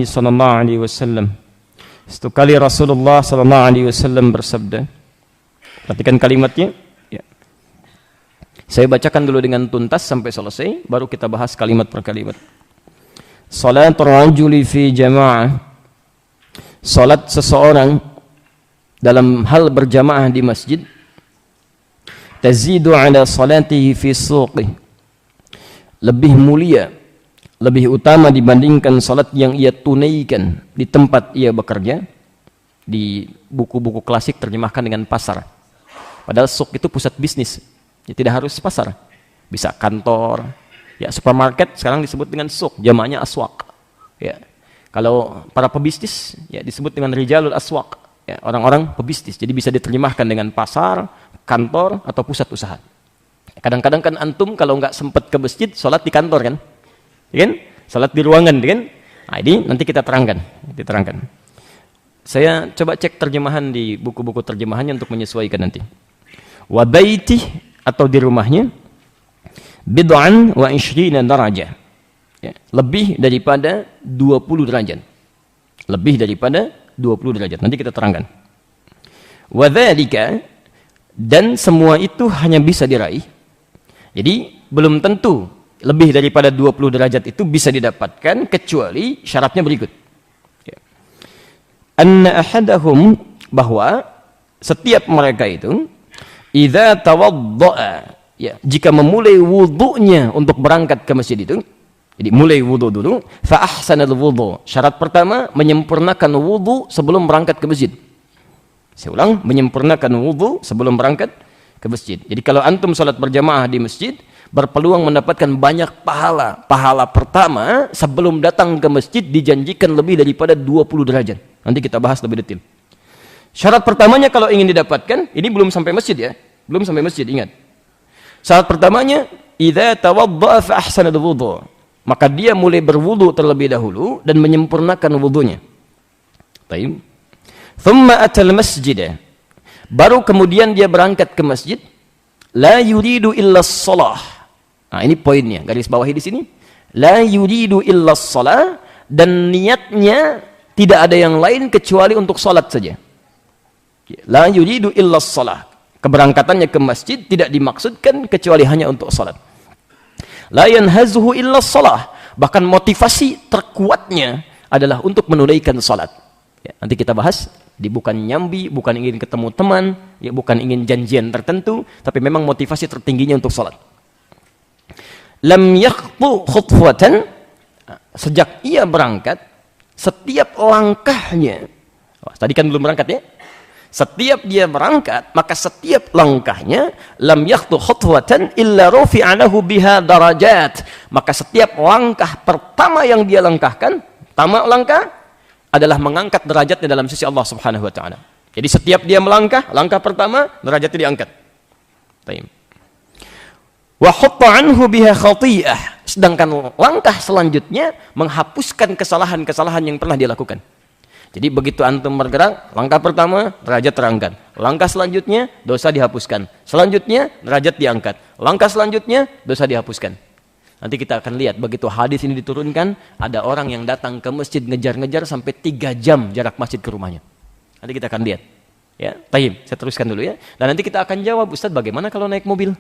sallallahu alaihi wasallam. Satu kali Rasulullah sallallahu alaihi wasallam bersabda. Perhatikan kalimatnya. Ya. Saya bacakan dulu dengan tuntas sampai selesai, baru kita bahas kalimat per kalimat. Salatul rajuli fi jama'ah. Salat seseorang dalam hal berjamaah di masjid tazidu ala salatihi fi suqih. Lebih mulia, lebih utama dibandingkan salat yang ia tunaikan di tempat ia bekerja. Di buku-buku klasik terjemahkan dengan pasar. Padahal suq itu pusat bisnis. Ya, tidak harus pasar. Bisa kantor, ya supermarket sekarang disebut dengan suq, jamaknya aswaq. Ya. Kalau para pebisnis ya disebut dengan rijalul aswaq, ya, orang-orang pebisnis. Jadi bisa diterjemahkan dengan pasar, kantor atau pusat usaha. Kadang-kadang kan antum kalau nggak sempat ke masjid, sholat di kantor kan? Ya kan? Sholat di ruangan kan? Nah, ini nanti kita terangkan. Saya coba cek terjemahan di buku-buku terjemahannya untuk menyesuaikan nanti. Wa baitih atau di rumahnya bid'an wa 20 darajah. Ya, lebih daripada 20 derajat. Lebih daripada 20 derajat. Nanti kita terangkan. Wa dzalika, dan semua itu hanya bisa diraih. Jadi belum tentu lebih daripada 20 derajat itu bisa didapatkan kecuali syaratnya berikut. Ya. Anna ahadahum, bahwa setiap mereka itu idza tawaddaa, ya, jika memulai wudunya untuk berangkat ke masjid itu, jadi mulai wudu dulu, fa ahsanal wudu. Syarat pertama menyempurnakan wudu sebelum berangkat ke masjid. Saya ulang, menyempurnakan wudu sebelum berangkat ke masjid. Jadi kalau antum salat berjamaah di masjid, berpeluang mendapatkan banyak pahala. Pahala pertama sebelum datang ke masjid dijanjikan lebih daripada 20 derajat. Nanti kita bahas lebih detail. Syarat pertamanya kalau ingin didapatkan, ini belum sampai masjid ya. Belum sampai masjid, ingat. Syarat pertamanya, idza tawaddaa fa ahsanal wudu. Maka dia mulai berwudu terlebih dahulu dan menyempurnakan wudunya. Baik. Thumma atal masjid. Baru kemudian dia berangkat ke masjid. La yuridu illa shalah. Nah, ini poinnya, garis bawahi di sini. La yuridu illa shalah, dan niatnya tidak ada yang lain kecuali untuk salat saja. La yuridu illa shalah. Keberangkatannya ke masjid tidak dimaksudkan kecuali hanya untuk salat. La yanhazuhu illa shalah. Bahkan motivasi terkuatnya adalah untuk menunaikan salat. Ya, nanti kita bahas. Bukan nyambi, bukan ingin ketemu teman, ya, bukan ingin janjian tertentu, tapi memang motivasi tertingginya untuk salat. Lam yakhtu khutwatan, sejak ia berangkat, setiap langkahnya, tadi kan belum berangkat ya, setiap dia berangkat, maka setiap langkahnya, lam yakhtu khutwatan illa rufi'a lahu biha darajat, maka setiap langkah pertama yang dia langkahkan, pertama langkah adalah mengangkat derajatnya dalam sisi Allah Subhanahu wa taala. Jadi setiap dia melangkah, langkah pertama derajatnya diangkat. Baik. Wa hatta anhu biha khati'ah, sedangkan langkah selanjutnya menghapuskan kesalahan-kesalahan yang pernah dia lakukan. Jadi begitu antum bergerak, langkah pertama derajat terangkat. Langkah selanjutnya dosa dihapuskan. Selanjutnya derajat diangkat. Langkah selanjutnya dosa dihapuskan. Nanti kita akan lihat begitu hadis ini diturunkan, ada orang yang datang ke masjid ngejar-ngejar sampai 3 jam jarak masjid ke rumahnya. Nanti kita akan lihat. Ya, tayyib, saya teruskan dulu ya. Dan nanti kita akan jawab, Ustaz, bagaimana kalau naik mobil?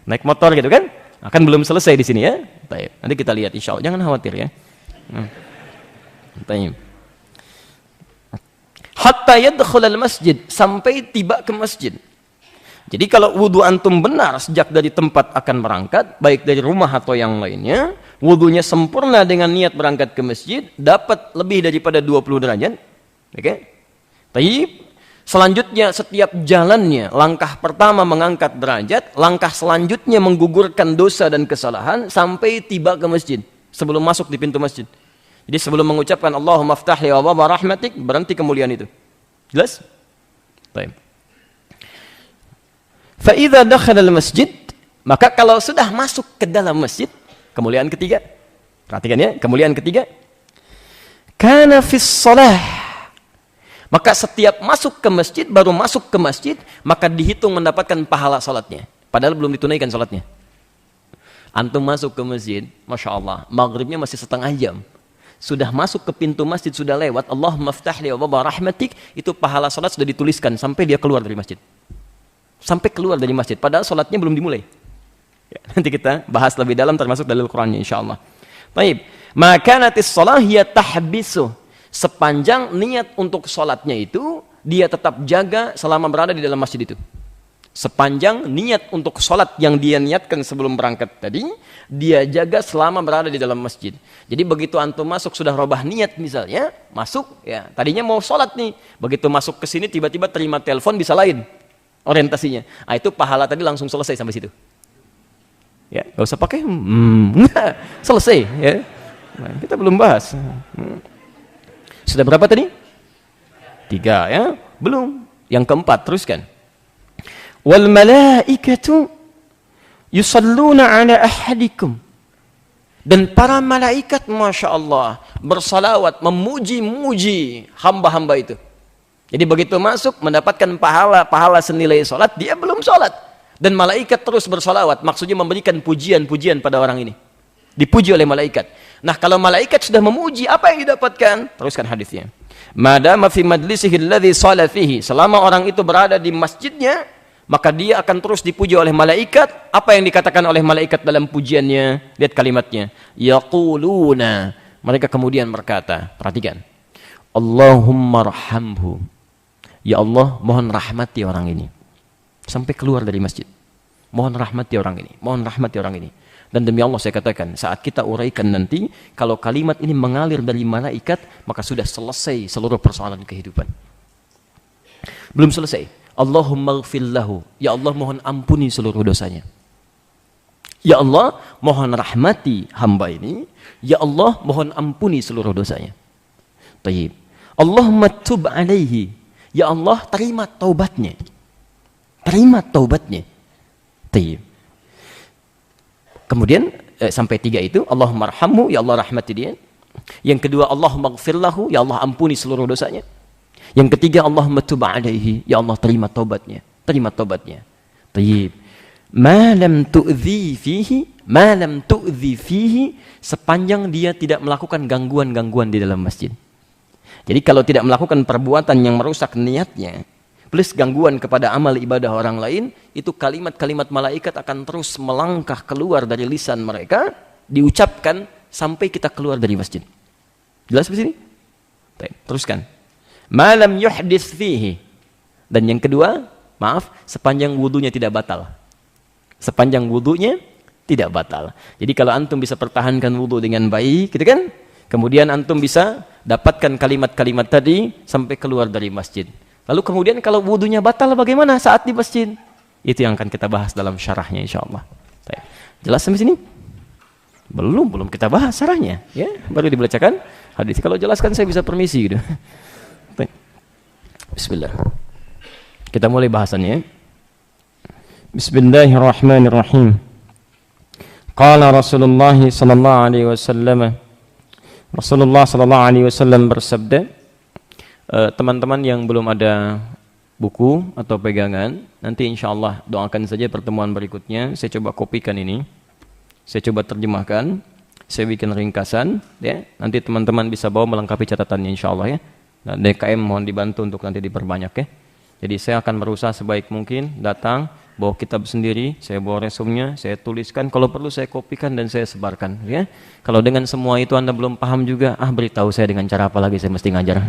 Naik motor gitu kan? Akan belum selesai di sini ya. Tayyib. Nanti kita lihat insyaallah, jangan khawatir ya. Tayyib. Hatta yadkhulal masjid, sampai tiba ke masjid. Jadi kalau wudu antum benar sejak dari tempat akan berangkat, baik dari rumah atau yang lainnya, wudunya sempurna dengan niat berangkat ke masjid, dapat lebih daripada 20 derajat. Oke? Tayyib. Selanjutnya setiap jalannya, langkah pertama mengangkat derajat, langkah selanjutnya menggugurkan dosa dan kesalahan sampai tiba ke masjid, sebelum masuk di pintu masjid. Jadi sebelum mengucapkan Allahumma aftahli wa baba rahmatik, berhenti kemuliaan itu. Jelas? Baik. Fa idza dakhala al-masjid, maka kalau sudah masuk ke dalam masjid, kemuliaan ketiga. Perhatikan ya, kemuliaan ketiga. Kana fis shalah. Maka setiap masuk ke masjid, baru masuk ke masjid, maka dihitung mendapatkan pahala salatnya. Padahal belum ditunaikan salatnya. Antum masuk ke masjid, Masya Allah, maghribnya masih setengah jam. sudah masuk ke pintu masjid, sudah lewat, Allahumma ftahli wa baba rahmatik, itu pahala salat sudah dituliskan sampai dia keluar dari masjid. Sampai keluar dari masjid, padahal salatnya belum dimulai. Ya, nanti kita bahas lebih dalam termasuk dalil Qur'annya insyaallah. Baik, maka natis shalah hiya tahbisu. Sepanjang niat untuk salatnya itu dia tetap jaga selama berada di dalam masjid itu. Sepanjang niat untuk sholat yang dia niatkan sebelum berangkat tadi, dia jaga selama berada di dalam masjid. Jadi begitu antum masuk sudah robah niat misalnya, masuk ya tadinya mau sholat nih, begitu masuk ke sini tiba-tiba terima telepon bisa lain orientasinya. Ah, itu pahala tadi langsung selesai sampai situ. Ya, nggak usah pakai selesai ya. Nah, kita belum bahas. Sudah berapa tadi? 3 ya, belum. Yang keempat teruskan. Wal malaikatu yusalluna ala ahadikum, dan para malaikat Masya Allah bersalawat memuji-muji hamba-hamba itu. Jadi begitu masuk mendapatkan pahala senilai sholat, dia belum sholat dan malaikat terus bersalawat, maksudnya memberikan pujian-pujian pada orang ini, dipuji oleh malaikat. Nah kalau malaikat sudah memuji, apa yang didapatkan? Teruskan hadisnya. Madama fi majlisihi alladhi shala fihi, selama orang itu berada di masjidnya, maka dia akan terus dipuji oleh malaikat. Apa yang dikatakan oleh malaikat dalam pujiannya? Lihat kalimatnya. Yaquluna. Mereka kemudian berkata, perhatikan. Allahumma rahamhu. Ya Allah, mohon rahmati orang ini. Sampai keluar dari masjid. Mohon rahmati orang ini. Mohon rahmati orang ini. Dan demi Allah saya katakan, saat kita uraikan nanti, kalau kalimat ini mengalir dari malaikat, maka sudah selesai seluruh persoalan kehidupan. Belum selesai. Allahumma ghfir lahu. Ya Allah, mohon ampuni seluruh dosanya. Ya Allah, mohon rahmati hamba ini. Ya Allah, mohon ampuni seluruh dosanya. Tayyib. Allahumma tub alaihi. Ya Allah, terima taubatnya. Terima taubatnya. Tayyib. Kemudian sampai 3 itu, Allahumma arhamhu, ya Allah rahmati dia. Yang kedua, Allahumma ghfir lahu, ya Allah ampuni seluruh dosanya. Yang ketiga, Allahumma tub alaihi, ya Allah terima taubatnya. Terima taubatnya. Tayyib. Ma lam tu'dhi fihi, sepanjang dia tidak melakukan gangguan-gangguan di dalam masjid. Jadi kalau tidak melakukan perbuatan yang merusak niatnya, plus gangguan kepada amal ibadah orang lain, itu kalimat-kalimat malaikat akan terus melangkah keluar dari lisan mereka, diucapkan sampai kita keluar dari masjid. Jelas di sini? Teruskan. Malam yuhdits fihi. Dan yang kedua, maaf, sepanjang wudunya tidak batal. Sepanjang wudunya tidak batal. Jadi kalau antum bisa pertahankan wudu dengan baik, gitu kan? Kemudian antum bisa dapatkan kalimat-kalimat tadi sampai keluar dari masjid. Lalu kemudian kalau wudunya batal bagaimana saat di masjid? Itu yang akan kita bahas dalam syarahnya insyaallah. Jelas sampai sini? Belum kita bahas syarahnya, ya. Baru dibacakan hadis. Kalau jelaskan saya bisa permisi gitu. Bismillah. Kita mulai bahasannya. Bismillahirrahmanirrahim. Qala Rasulullah sallallahu alaihi wasallam. Rasulullah sallallahu alaihi wasallam bersabda, teman-teman yang belum ada buku atau pegangan, nanti insyaallah doakan saja pertemuan berikutnya. Saya coba kopikan ini. Saya coba terjemahkan. Saya bikin ringkasan, ya. Nanti teman-teman bisa bawa melengkapi catatannya insyaallah ya. Nah, DKM mohon dibantu untuk nanti diperbanyak ya. Jadi saya akan berusaha sebaik mungkin datang, bawa kitab sendiri, saya bawa resumnya, saya tuliskan, kalau perlu saya kopikan dan saya sebarkan ya. Kalau dengan semua itu Anda belum paham juga, beritahu saya dengan cara apa lagi saya mesti ngajar.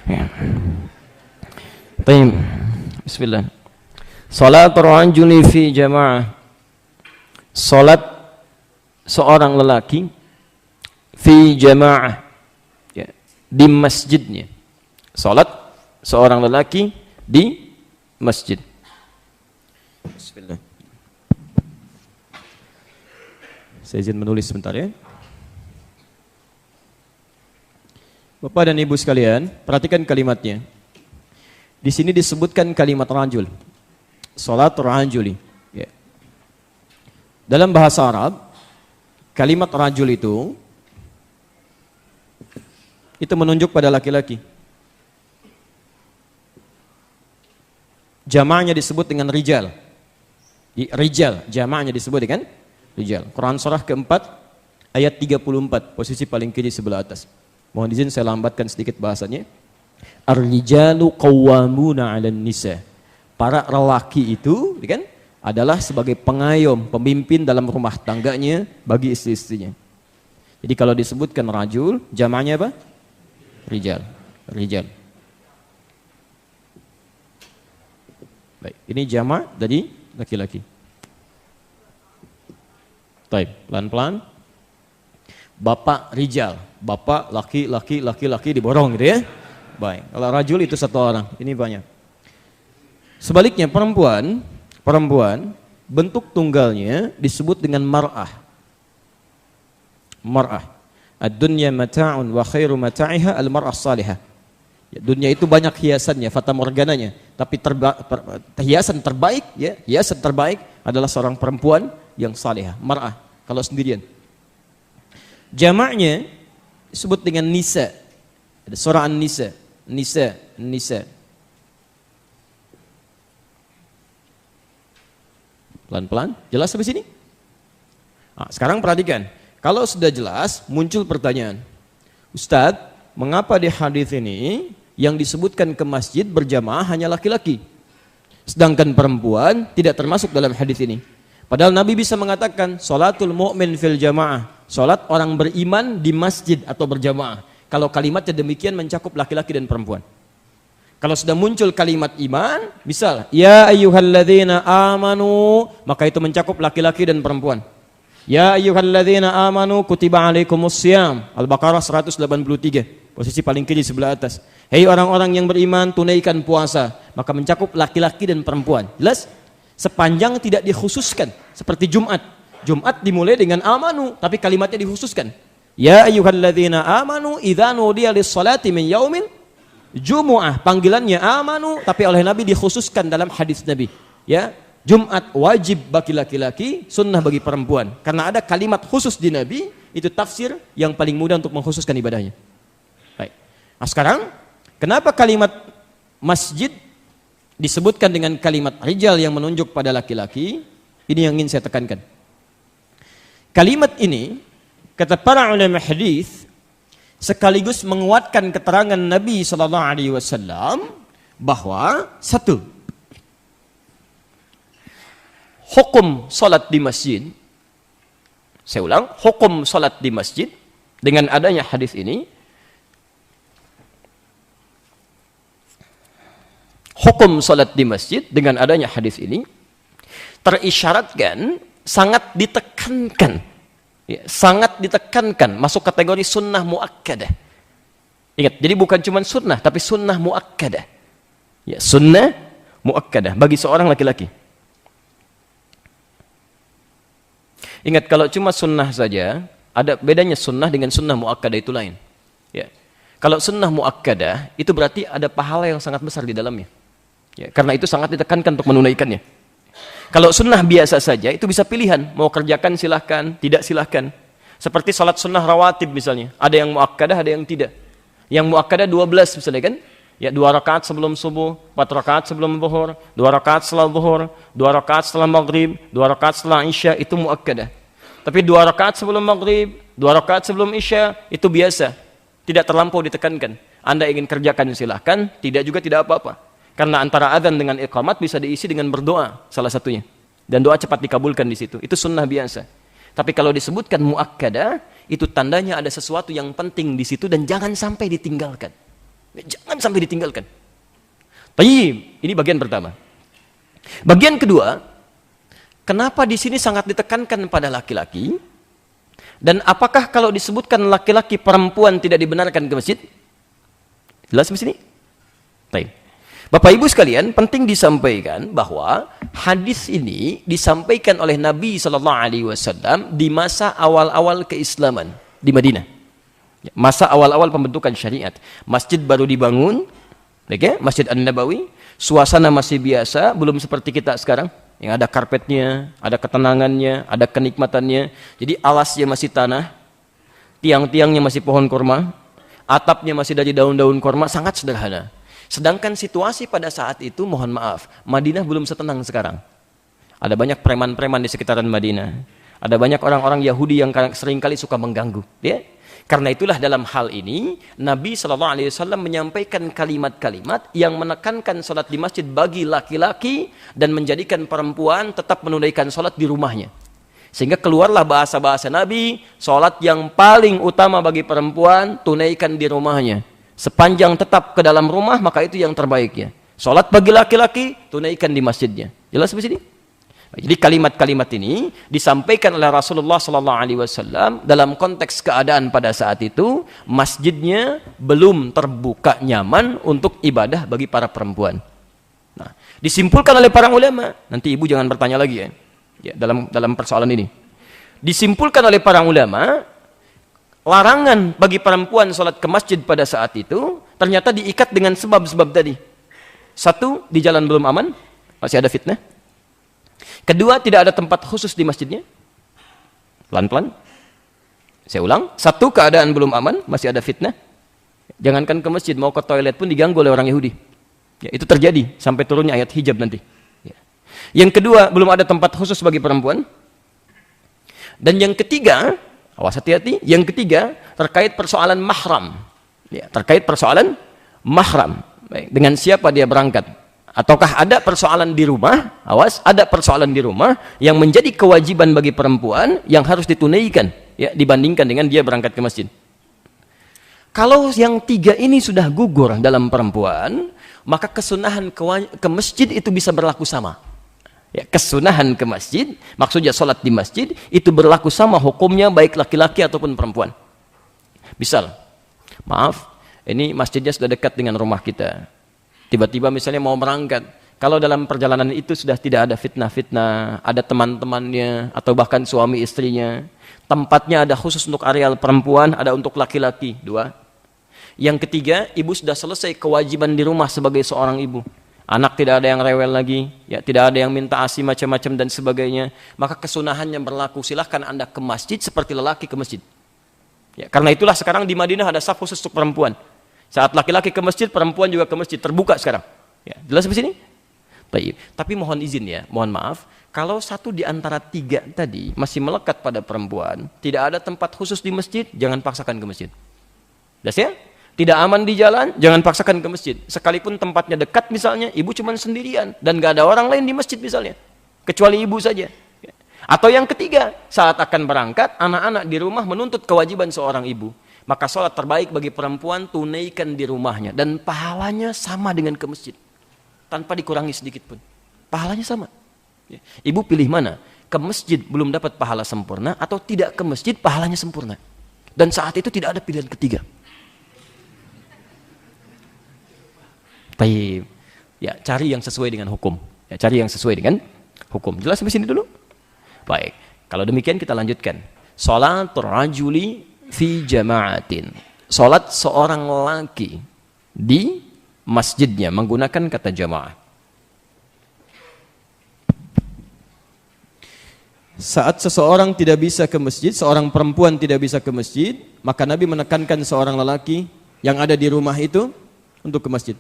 Ya. Baik. Bismillah. Salatul rajuli fi jamaah. Salat seorang lelaki fi jamaah, ya, di masjidnya. Salat seorang lelaki di masjid. Bismillah. Saya izin menulis sebentar ya. Bapak dan Ibu sekalian, perhatikan kalimatnya. Di sini disebutkan kalimat rajul. Salat rajuli. Ya. Dalam bahasa Arab, kalimat rajul itu menunjuk pada laki-laki. Jamaknya disebut dengan rijal. Rijal, jamaknya disebut dengan rijal. Quran surah keempat ayat 34, posisi paling kiri sebelah atas. Mohon izin saya lambatkan sedikit bahasanya. Ar-rijalu qawwamuna 'alan nisa. Para lelaki itu, kan, adalah sebagai pengayom, pemimpin dalam rumah tangganya bagi istri-istrinya. Jadi kalau disebutkan rajul, jamaknya apa? Rijal. Rijal. Baik, ini jamak dari laki-laki. Baik, pelan-pelan. Bapak rijal, bapak laki-laki diborong gitu ya. Baik, kalau rajul itu satu orang, ini banyak. Sebaliknya perempuan bentuk tunggalnya disebut dengan mar'ah. Mar'ah. Ad-dunya mata'un wa khairu mata'iha al-mar'ah salihah. Ya, dunia itu banyak hiasannya, fata morgananya, tapi hiasan terbaik adalah seorang perempuan yang salihah, mar'ah, kalau sendirian. Jamaknya disebut dengan nisa. Ada surah An-Nisa, nisa. Pelan-pelan, jelas sampai sini? Nah, sekarang perhatikan, kalau sudah jelas muncul pertanyaan, Ustadz, mengapa di hadis ini yang disebutkan ke masjid berjamaah hanya laki-laki, sedangkan perempuan tidak termasuk dalam hadis ini? Padahal Nabi bisa mengatakan sholatul mu'min fil jamaah, sholat orang beriman di masjid atau berjamaah. Kalau kalimatnya demikian mencakup laki-laki dan perempuan. Kalau sudah muncul kalimat iman, misal ya ayyuhalladzina amanu, maka itu mencakup laki-laki dan perempuan. Ya ayyuhalladzina amanu kutiba alaikumussyam, Al-Baqarah 183, posisi paling kiri sebelah atas. Hei orang-orang yang beriman, tunaikan puasa, maka mencakup laki-laki dan perempuan. Jelas? Sepanjang tidak dikhususkan, seperti Jumat. Jumat dimulai dengan amanu, tapi kalimatnya dikhususkan. Ya ayyuhalladzina amanu idza nudiya lis-salati min yaumil Jumu'ah, panggilannya amanu, tapi oleh Nabi dikhususkan dalam hadis Nabi. Ya, Jumat wajib bagi laki-laki, sunnah bagi perempuan. Karena ada kalimat khusus di Nabi, itu tafsir yang paling mudah untuk mengkhususkan ibadahnya. Baik. Nah sekarang, kenapa kalimat masjid disebutkan dengan kalimat rijal yang menunjuk pada laki-laki? Ini yang ingin saya tekankan. Kalimat ini, kata para ulama hadis, sekaligus menguatkan keterangan Nabi SAW bahwa satu, hukum salat di masjid, saya ulang, hukum salat di masjid dengan adanya hadis ini, hukum salat di masjid dengan adanya hadis ini terisyaratkan sangat ditekankan. Ya, sangat ditekankan masuk kategori sunnah muakkadah. Ingat, jadi bukan cuma sunnah, tapi sunnah muakkadah. Ya, sunnah muakkadah bagi seorang laki-laki. Ingat, kalau cuma sunnah saja, ada bedanya sunnah dengan sunnah muakkadah itu lain. Ya, kalau sunnah muakkadah itu berarti ada pahala yang sangat besar di dalamnya. Ya, karena itu sangat ditekankan untuk menunaikannya. Kalau sunnah biasa saja, itu bisa pilihan. Mau kerjakan silahkan, tidak silahkan. Seperti salat sunnah rawatib misalnya. Ada yang muakkadah, ada yang tidak. Yang muakkadah 12 misalnya kan. Ya, 2 rakaat sebelum subuh, 4 rakaat sebelum zuhur, 2 rakaat setelah zuhur, 2 rakaat setelah maghrib, 2 rakaat setelah isya, itu muakkadah. Tapi 2 rakaat sebelum maghrib, 2 rakaat sebelum isya, itu biasa. Tidak terlampau ditekankan. Anda ingin kerjakan silahkan, tidak juga tidak apa-apa. Karena antara adzan dengan iqamat bisa diisi dengan berdoa salah satunya. Dan doa cepat dikabulkan di situ. Itu sunnah biasa. Tapi kalau disebutkan muakkadah, itu tandanya ada sesuatu yang penting di situ dan jangan sampai ditinggalkan. Jangan sampai ditinggalkan. Baik, ini bagian pertama. Bagian kedua, kenapa di sini sangat ditekankan pada laki-laki? Dan apakah kalau disebutkan laki-laki perempuan tidak dibenarkan ke masjid? Jelas di sini? Baik. Bapak Ibu sekalian, penting disampaikan bahwa hadis ini disampaikan oleh Nabi SAW di masa awal-awal keislaman di Madinah. Masa awal-awal pembentukan syariat. Masjid baru dibangun, okay? Masjid An-Nabawi, suasana masih biasa, belum seperti kita sekarang. Yang ada karpetnya, ada ketenangannya, ada kenikmatannya. Jadi alasnya masih tanah, tiang-tiangnya masih pohon kurma, atapnya masih dari daun-daun kurma, sangat sederhana. Sedangkan situasi pada saat itu, mohon maaf, Madinah belum setenang sekarang. Ada banyak preman-preman di sekitaran Madinah. Ada banyak orang-orang Yahudi yang seringkali suka mengganggu, ya. Karena itulah dalam hal ini Nabi SAW menyampaikan kalimat-kalimat yang menekankan salat di masjid bagi laki-laki dan menjadikan perempuan tetap menunaikan salat di rumahnya. Sehingga keluarlah bahasa-bahasa Nabi, salat yang paling utama bagi perempuan tunaikan di rumahnya. Sepanjang tetap ke dalam rumah maka itu yang terbaiknya. Salat bagi laki-laki tunaikan di masjidnya. Jelas di sini? Jadi kalimat-kalimat ini disampaikan oleh Rasulullah SAW dalam konteks keadaan pada saat itu masjidnya belum terbuka nyaman untuk ibadah bagi para perempuan. Nah, disimpulkan oleh para ulama, nanti ibu jangan bertanya lagi ya dalam persoalan ini. Disimpulkan oleh para ulama, larangan bagi perempuan sholat ke masjid pada saat itu ternyata diikat dengan sebab-sebab tadi. Satu, di jalan belum aman, masih ada fitnah. Kedua, tidak ada tempat khusus di masjidnya. Pelan-pelan. Saya ulang. Satu, keadaan belum aman, masih ada fitnah. Jangankan ke masjid, mau ke toilet pun diganggu oleh orang Yahudi. Ya, itu terjadi sampai turunnya ayat hijab nanti. Ya. Yang kedua, belum ada tempat khusus bagi perempuan. Dan yang ketiga, awas hati-hati, yang ketiga terkait persoalan mahram. Ya, terkait persoalan mahram. Baik, dengan siapa dia berangkat? Ataukah ada persoalan di rumah, awas, ada persoalan di rumah yang menjadi kewajiban bagi perempuan yang harus ditunaikan, ya, dibandingkan dengan dia berangkat ke masjid. Kalau yang tiga ini sudah gugur dalam perempuan, maka kesunahan ke masjid itu bisa berlaku sama. Ya, kesunahan ke masjid, maksudnya sholat di masjid, itu berlaku sama hukumnya baik laki-laki ataupun perempuan. Misal, maaf, ini masjidnya sudah dekat dengan rumah kita. Tiba-tiba misalnya mau berangkat, kalau dalam perjalanan itu sudah tidak ada fitnah-fitnah, ada teman-temannya, atau bahkan suami istrinya, tempatnya ada khusus untuk areal perempuan, ada untuk laki-laki, dua. Yang ketiga, ibu sudah selesai kewajiban di rumah sebagai seorang ibu. Anak tidak ada yang rewel lagi, ya, tidak ada yang minta ASI macam-macam dan sebagainya, maka kesunahannya berlaku, silahkan Anda ke masjid seperti lelaki ke masjid. Ya, karena itulah sekarang di Madinah ada saf khusus untuk perempuan. Saat laki-laki ke masjid, perempuan juga ke masjid, terbuka sekarang. Ya, jelas di sini? Baik. Tapi mohon izin ya, mohon maaf, kalau satu di antara tiga tadi masih melekat pada perempuan, tidak ada tempat khusus di masjid, jangan paksakan ke masjid. Jelas ya? Tidak aman di jalan, jangan paksakan ke masjid. Sekalipun tempatnya dekat misalnya, ibu cuma sendirian dan gak ada orang lain di masjid misalnya, kecuali ibu saja. Atau yang ketiga, saat akan berangkat, anak-anak di rumah menuntut kewajiban seorang ibu. Maka sholat terbaik bagi perempuan tunaikan di rumahnya. Dan pahalanya sama dengan ke masjid. Tanpa dikurangi sedikit pun. Pahalanya sama. Ibu pilih mana? Ke masjid belum dapat pahala sempurna, atau tidak ke masjid pahalanya sempurna. Dan saat itu tidak ada pilihan ketiga. Baik. Ya, cari yang sesuai dengan hukum. Ya, cari yang sesuai dengan hukum. Jelas sampai sini dulu? Baik. Kalau demikian kita lanjutkan. Sholatul rajuli fi jama'atin. Salat seorang laki di masjidnya menggunakan kata jamaah. Saat seseorang tidak bisa ke masjid, seorang perempuan tidak bisa ke masjid, maka Nabi menekankan seorang lelaki yang ada di rumah itu untuk ke masjid.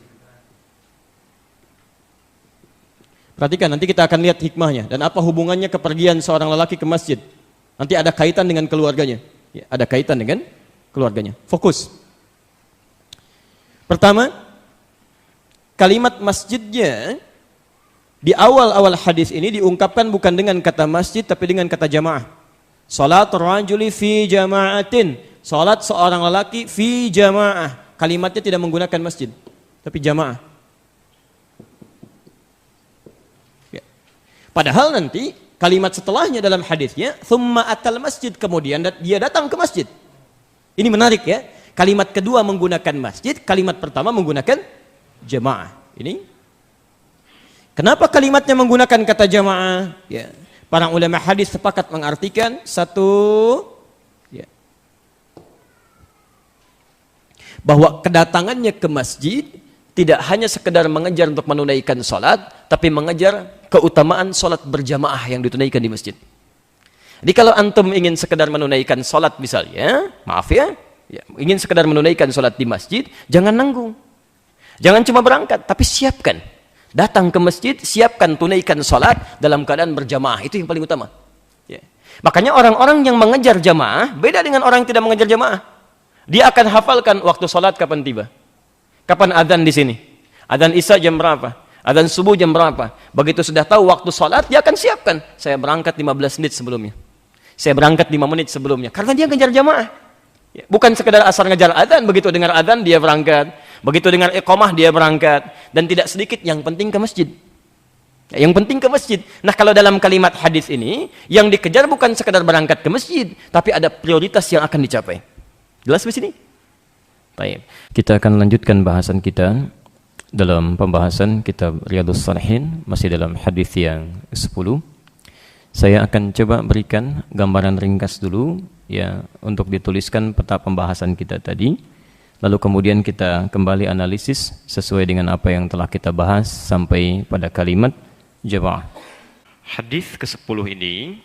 Perhatikan, nanti kita akan lihat hikmahnya dan apa hubungannya kepergian seorang lelaki ke masjid. Nanti ada kaitan dengan keluarganya. Ya, ada kaitan dengan keluarganya. Fokus. Pertama, kalimat masjidnya di awal-awal hadis ini diungkapkan bukan dengan kata masjid tapi dengan kata jamaah. Salatul rajuli fi jama'atin. Salat seorang lelaki fi jamaah. Kalimatnya tidak menggunakan masjid tapi jamaah. Ya. Padahal nanti kalimat setelahnya dalam hadisnya, thumma atal masjid, kemudian dia datang ke masjid. Ini menarik ya. Kalimat kedua menggunakan masjid, kalimat pertama menggunakan jamaah. Ini kenapa kalimatnya menggunakan kata jamaah? Ya. Para ulama hadis sepakat mengartikan satu, ya, bahwa kedatangannya ke masjid tidak hanya sekedar mengejar untuk menunaikan sholat, tapi mengejar keutamaan sholat berjamaah yang ditunaikan di masjid. Jadi kalau antum ingin sekedar menunaikan sholat misalnya, maaf ya, ingin sekedar menunaikan sholat di masjid, jangan nanggung. Jangan cuma berangkat, tapi siapkan. Datang ke masjid, siapkan tunaikan sholat dalam keadaan berjamaah. Itu yang paling utama. Ya. Makanya orang-orang yang mengejar jamaah beda dengan orang yang tidak mengejar jamaah. Dia akan hafalkan waktu sholat kapan tiba. Kapan adzan di sini? Adzan Isya jam berapa? Adzan subuh jam berapa? Begitu sudah tahu waktu sholat, dia akan siapkan. Saya berangkat 15 menit sebelumnya. Saya berangkat 5 menit sebelumnya. Karena dia ngejar jamaah. Bukan sekedar asal ngejar adzan, begitu dengar adzan dia berangkat. Begitu dengar iqamah dia berangkat. Dan tidak sedikit yang penting ke masjid. Yang penting ke masjid. Nah, kalau dalam kalimat hadis ini, yang dikejar bukan sekedar berangkat ke masjid, tapi ada prioritas yang akan dicapai. Jelas di sini? Baik. Kita akan lanjutkan bahasan kita dalam pembahasan kitab Riyadhus Shalihin, masih dalam hadis yang 10. Saya akan coba berikan gambaran ringkas dulu ya untuk dituliskan peta pembahasan kita tadi. Lalu kemudian kita kembali analisis sesuai dengan apa yang telah kita bahas sampai pada kalimat jamaah. Hadis ke-10 ini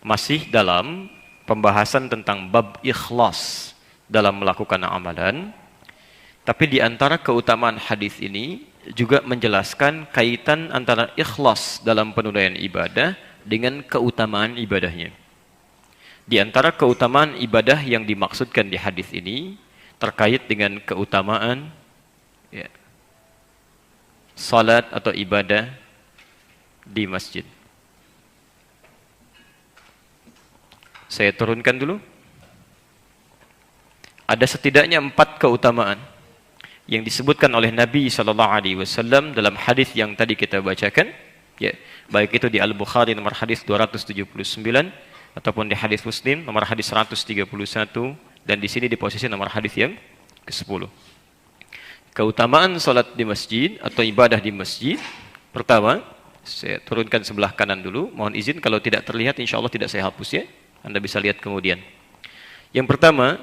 masih dalam pembahasan tentang bab ikhlas dalam melakukan amalan. Tapi di antara keutamaan hadis ini juga menjelaskan kaitan antara ikhlas dalam penunaian ibadah dengan keutamaan ibadahnya. Di antara keutamaan ibadah yang dimaksudkan di hadis ini terkait dengan keutamaan ya, salat atau ibadah di masjid. Saya turunkan dulu. Ada setidaknya 4 keutamaan yang disebutkan oleh Nabi SAW dalam hadis yang tadi kita bacakan, ya, baik itu di Al-Bukhari nomor hadis 279 ataupun di hadis Muslim nomor hadis 131 dan di sini di posisi nomor hadis yang ke-10. Keutamaan salat di masjid atau ibadah di masjid. Pertama, saya turunkan sebelah kanan dulu. Mohon izin kalau tidak terlihat, insya Allah tidak saya hapus ya. Anda bisa lihat kemudian. Yang pertama,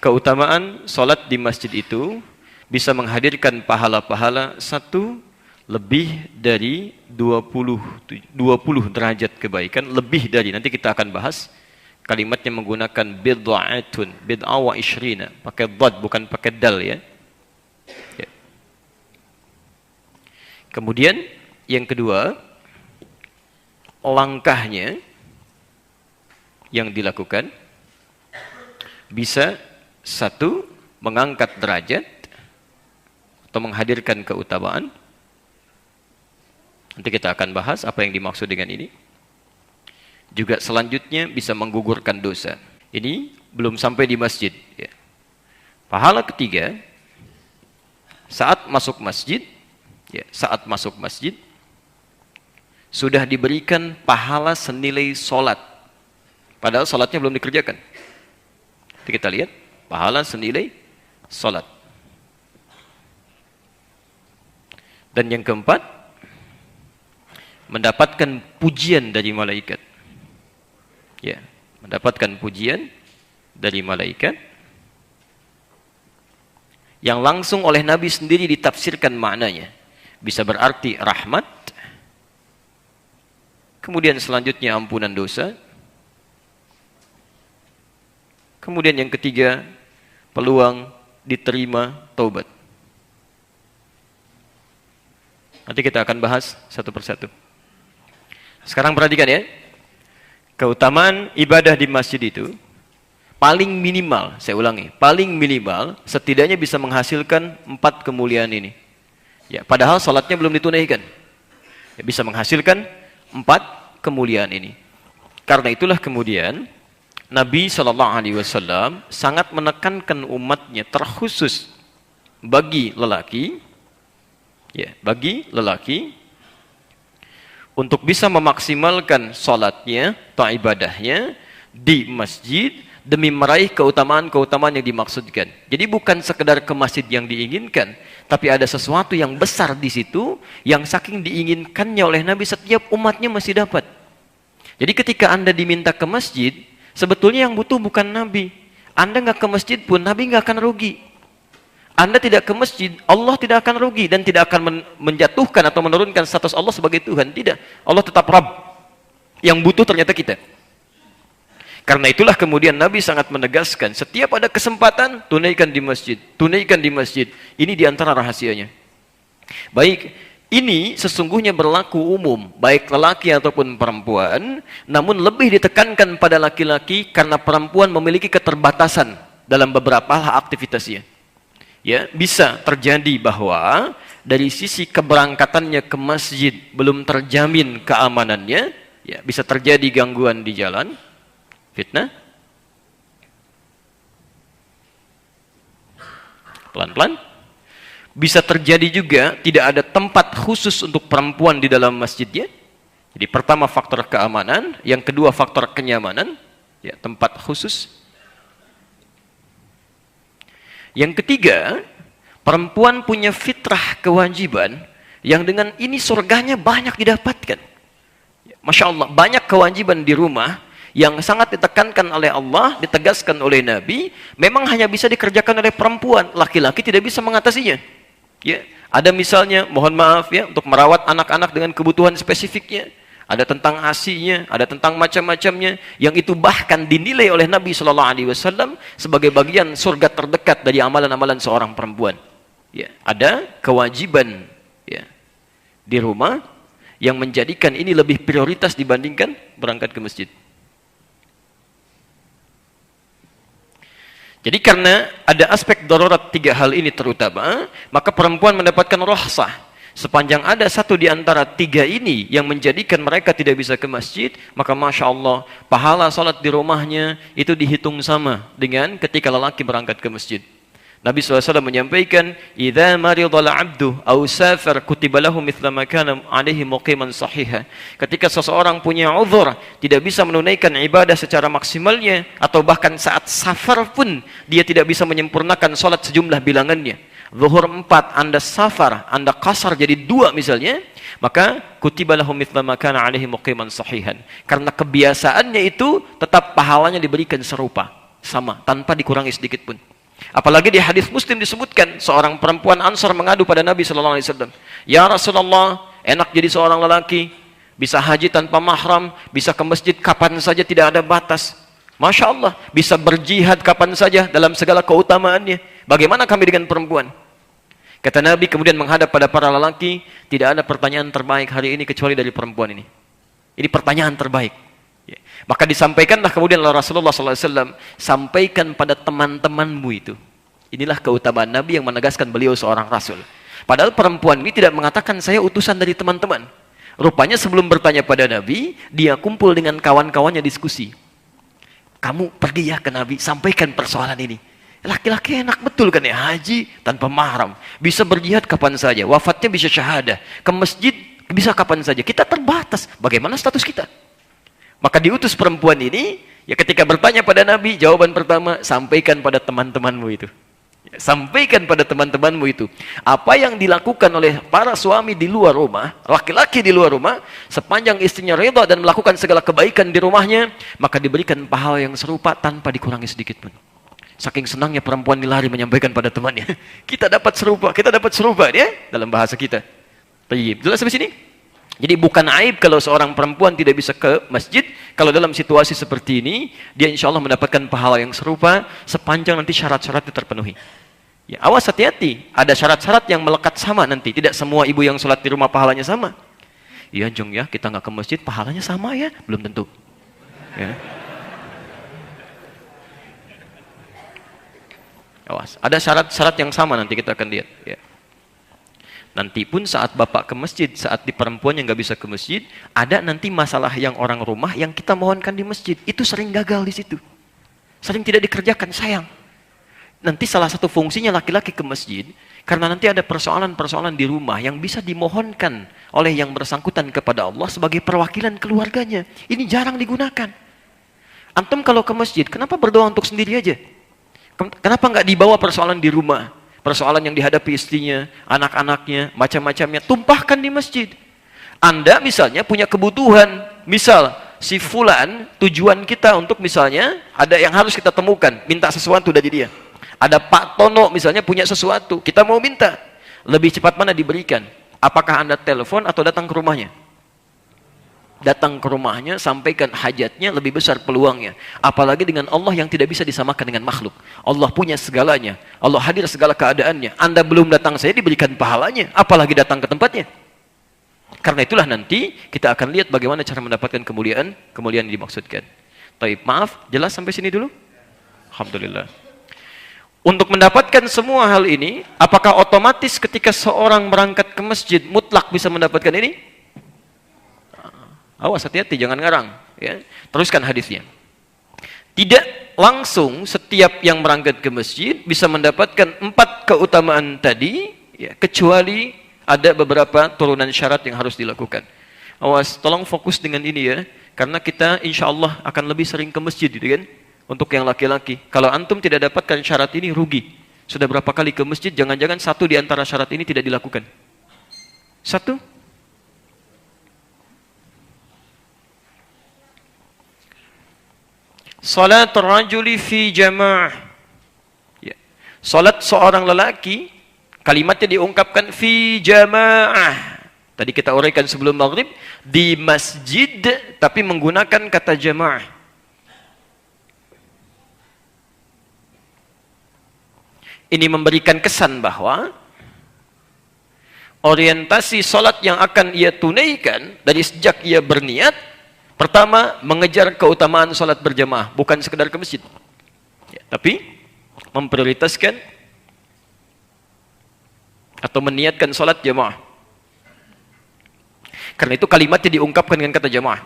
keutamaan salat di masjid itu bisa menghadirkan pahala-pahala 1 lebih dari 20 derajat kebaikan, lebih dari, nanti kita akan bahas kalimatnya menggunakan bid'atun, bid'ah wa ishrina, pakai dhad bukan pakai dal ya. Ya. Kemudian yang kedua, langkahnya yang dilakukan bisa 1 mengangkat derajat atau menghadirkan keutamaan. Nanti kita akan bahas apa yang dimaksud dengan ini. Juga selanjutnya bisa menggugurkan dosa. Ini belum sampai di masjid ya. Pahala ketiga, saat masuk masjid ya, saat masuk masjid sudah diberikan pahala senilai solat, padahal solatnya belum dikerjakan. Nanti kita lihat pahala senilai solat. Dan yang keempat, mendapatkan pujian dari malaikat. Ya, mendapatkan pujian dari malaikat yang langsung oleh Nabi sendiri ditafsirkan maknanya. Bisa berarti rahmat. Kemudian selanjutnya ampunan dosa. Kemudian yang ketiga, peluang diterima taubat. Nanti kita akan bahas satu persatu. Sekarang perhatikan ya. Keutamaan ibadah di masjid itu paling minimal, saya ulangi, paling minimal setidaknya bisa menghasilkan 4 kemuliaan ini. Ya, padahal salatnya belum ditunaikan. Ya, bisa menghasilkan 4 kemuliaan ini. Karena itulah kemudian Nabi SAW sangat menekankan umatnya, terkhusus bagi lelaki, ya, bagi lelaki untuk bisa memaksimalkan salatnya atau ibadahnya di masjid demi meraih keutamaan-keutamaan yang dimaksudkan. Jadi bukan sekedar ke masjid yang diinginkan, tapi ada sesuatu yang besar di situ yang saking diinginkannya oleh Nabi, setiap umatnya masih dapat. Jadi ketika Anda diminta ke masjid, sebetulnya yang butuh bukan Nabi. Anda nggak ke masjid pun Nabi nggak akan rugi. Anda tidak ke masjid, Allah tidak akan rugi dan tidak akan menjatuhkan atau menurunkan status Allah sebagai Tuhan. Tidak. Allah tetap Rabb. Yang butuh ternyata kita. Karena itulah kemudian Nabi sangat menegaskan, setiap ada kesempatan, tunaikan di masjid. Tunaikan di masjid. Ini diantara rahasianya. Baik, Ini sesungguhnya berlaku umum, baik lelaki ataupun perempuan, namun lebih ditekankan pada laki-laki karena perempuan memiliki keterbatasan dalam beberapa aktivitasnya. Ya, bisa terjadi bahwa dari sisi keberangkatannya ke masjid belum terjamin keamanannya, ya, bisa terjadi gangguan di jalan, fitnah. Pelan-pelan. Bisa terjadi juga tidak ada tempat khusus untuk perempuan di dalam masjidnya. Jadi pertama faktor keamanan, yang kedua faktor kenyamanan, ya, tempat khusus. Yang ketiga, perempuan punya fitrah kewajiban yang dengan ini surganya banyak didapatkan. Masya Allah, banyak kewajiban di rumah yang sangat ditekankan oleh Allah, ditegaskan oleh Nabi, memang hanya bisa dikerjakan oleh perempuan. Laki-laki tidak bisa mengatasinya. Ya, ada misalnya, mohon maaf ya, untuk merawat anak-anak dengan kebutuhan spesifiknya, ada tentang ASI-nya, ada tentang macam-macamnya, yang itu bahkan dinilai oleh Nabi SAW sebagai bagian surga terdekat dari amalan-amalan seorang perempuan. Ya, ada kewajiban, ya, di rumah yang menjadikan ini lebih prioritas dibandingkan berangkat ke masjid. Jadi karena ada aspek darurat tiga hal ini terutama, maka perempuan mendapatkan rukhsah. Sepanjang ada satu di antara tiga ini yang menjadikan mereka tidak bisa ke masjid, maka Masya Allah, pahala salat di rumahnya itu dihitung sama dengan ketika lelaki berangkat ke masjid. Nabi SAW menyampaikan, "Idza maridal 'abdu aw safar kutiba lahu mithla ma kana 'alaihi muqiman sahiha." Ketika seseorang punya uzur, tidak bisa menunaikan ibadah secara maksimalnya, atau bahkan saat safar pun dia tidak bisa menyempurnakan salat sejumlah bilangannya. Zuhur 4, Anda safar, Anda qasar jadi 2 misalnya, maka kutiba lahu mithla ma kana 'alaihi muqiman sahihan. Karena kebiasaannya itu tetap pahalanya diberikan serupa, sama, tanpa dikurangi sedikit pun. Apalagi di hadis Muslim disebutkan seorang perempuan Ansar mengadu pada Nabi SAW. Ya Rasulullah, enak jadi seorang lelaki, bisa haji tanpa mahram, bisa ke masjid kapan saja tidak ada batas. Masya Allah, bisa berjihad kapan saja dalam segala keutamaannya. Bagaimana kami dengan perempuan? Kata Nabi kemudian menghadap pada para lelaki, tidak ada pertanyaan terbaik hari ini kecuali dari perempuan ini. Ini pertanyaan terbaik. Maka disampaikanlah kemudian oleh Rasulullah SAW, sampaikan pada teman-temanmu itu. Inilah keutamaan Nabi yang menegaskan beliau seorang Rasul. Padahal perempuan ini tidak mengatakan saya utusan dari teman-teman. Rupanya sebelum bertanya pada Nabi, dia kumpul dengan kawan-kawannya diskusi. Kamu pergi ya ke Nabi, sampaikan persoalan ini. Laki-laki enak betul kan ya, haji tanpa mahram, bisa berjihad kapan saja, wafatnya bisa syahadah, ke masjid bisa kapan saja. Kita terbatas, bagaimana status kita? Maka diutus perempuan ini, ya ketika bertanya pada Nabi, jawaban pertama, sampaikan pada teman-temanmu itu. Ya, sampaikan pada teman-temanmu itu. Apa yang dilakukan oleh para suami di luar rumah, laki-laki di luar rumah, sepanjang istrinya ridha dan melakukan segala kebaikan di rumahnya, maka diberikan pahala yang serupa tanpa dikurangi sedikit pun. Saking senangnya perempuan dilari menyampaikan pada temannya. Kita dapat serupa ya, dalam bahasa kita. Baik, jelas sampai sini? Jadi bukan aib kalau seorang perempuan tidak bisa ke masjid. Kalau dalam situasi seperti ini, dia insya Allah mendapatkan pahala yang serupa sepanjang nanti syarat-syaratnya terpenuhi. Ya, awas hati-hati, ada syarat-syarat yang melekat sama nanti. Tidak semua ibu yang sholat di rumah pahalanya sama. Iya Jong ya, kita nggak ke masjid pahalanya sama ya? Belum tentu. Ya. Awas, ada syarat-syarat yang sama nanti kita akan lihat. Ya. Nanti pun saat bapak ke masjid, saat di perempuan yang nggak bisa ke masjid, ada nanti masalah yang orang rumah yang kita mohonkan di masjid. Itu sering gagal di situ. Sering tidak dikerjakan, sayang. Nanti salah satu fungsinya laki-laki ke masjid, karena nanti ada persoalan-persoalan di rumah yang bisa dimohonkan oleh yang bersangkutan kepada Allah sebagai perwakilan keluarganya. Ini jarang digunakan. Antum kalau ke masjid, kenapa berdoa untuk sendiri aja? Kenapa nggak dibawa persoalan di rumah? Persoalan yang dihadapi istrinya, anak-anaknya, macam-macamnya, tumpahkan di masjid. Anda misalnya punya kebutuhan, misal si fulan, tujuan kita untuk misalnya ada yang harus kita temukan, minta sesuatu dari dia. Ada Pak Tono misalnya punya sesuatu, kita mau minta, lebih cepat mana diberikan? Apakah Anda telepon atau datang ke rumahnya? Datang ke rumahnya, sampaikan hajatnya, lebih besar peluangnya. Apalagi dengan Allah yang tidak bisa disamakan dengan makhluk. Allah punya segalanya. Allah hadir segala keadaannya. Anda belum datang saja diberikan pahalanya. Apalagi datang ke tempatnya. Karena itulah nanti kita akan lihat bagaimana cara mendapatkan kemuliaan yang dimaksudkan. Taib, maaf, jelas sampai sini dulu? Alhamdulillah. Untuk mendapatkan semua hal ini, apakah otomatis ketika seorang berangkat ke masjid mutlak bisa mendapatkan ini? Awas, hati-hati, jangan ngarang. Ya. Teruskan hadisnya. Tidak langsung setiap yang berangkat ke masjid bisa mendapatkan 4 keutamaan tadi, ya, kecuali ada beberapa turunan syarat yang harus dilakukan. Awas, tolong fokus dengan ini ya, karena kita insya Allah akan lebih sering ke masjid, gitu kan? Untuk yang laki-laki. Kalau antum tidak dapatkan syarat ini, rugi. Sudah berapa kali ke masjid, jangan-jangan satu di antara syarat ini tidak dilakukan. Satu. Salat rajuli fi jama'ah. Ya. Salat seorang lelaki, kalimatnya diungkapkan fi jama'ah. Tadi kita uraikan sebelum maghrib, di masjid, tapi menggunakan kata jama'ah. Ini memberikan kesan bahwa orientasi salat yang akan ia tunaikan dari sejak ia berniat, pertama mengejar keutamaan salat berjamaah, bukan sekedar ke masjid, ya, tapi memprioritaskan atau meniatkan salat jamaah. Karena itu kalimatnya diungkapkan dengan kata jamaah.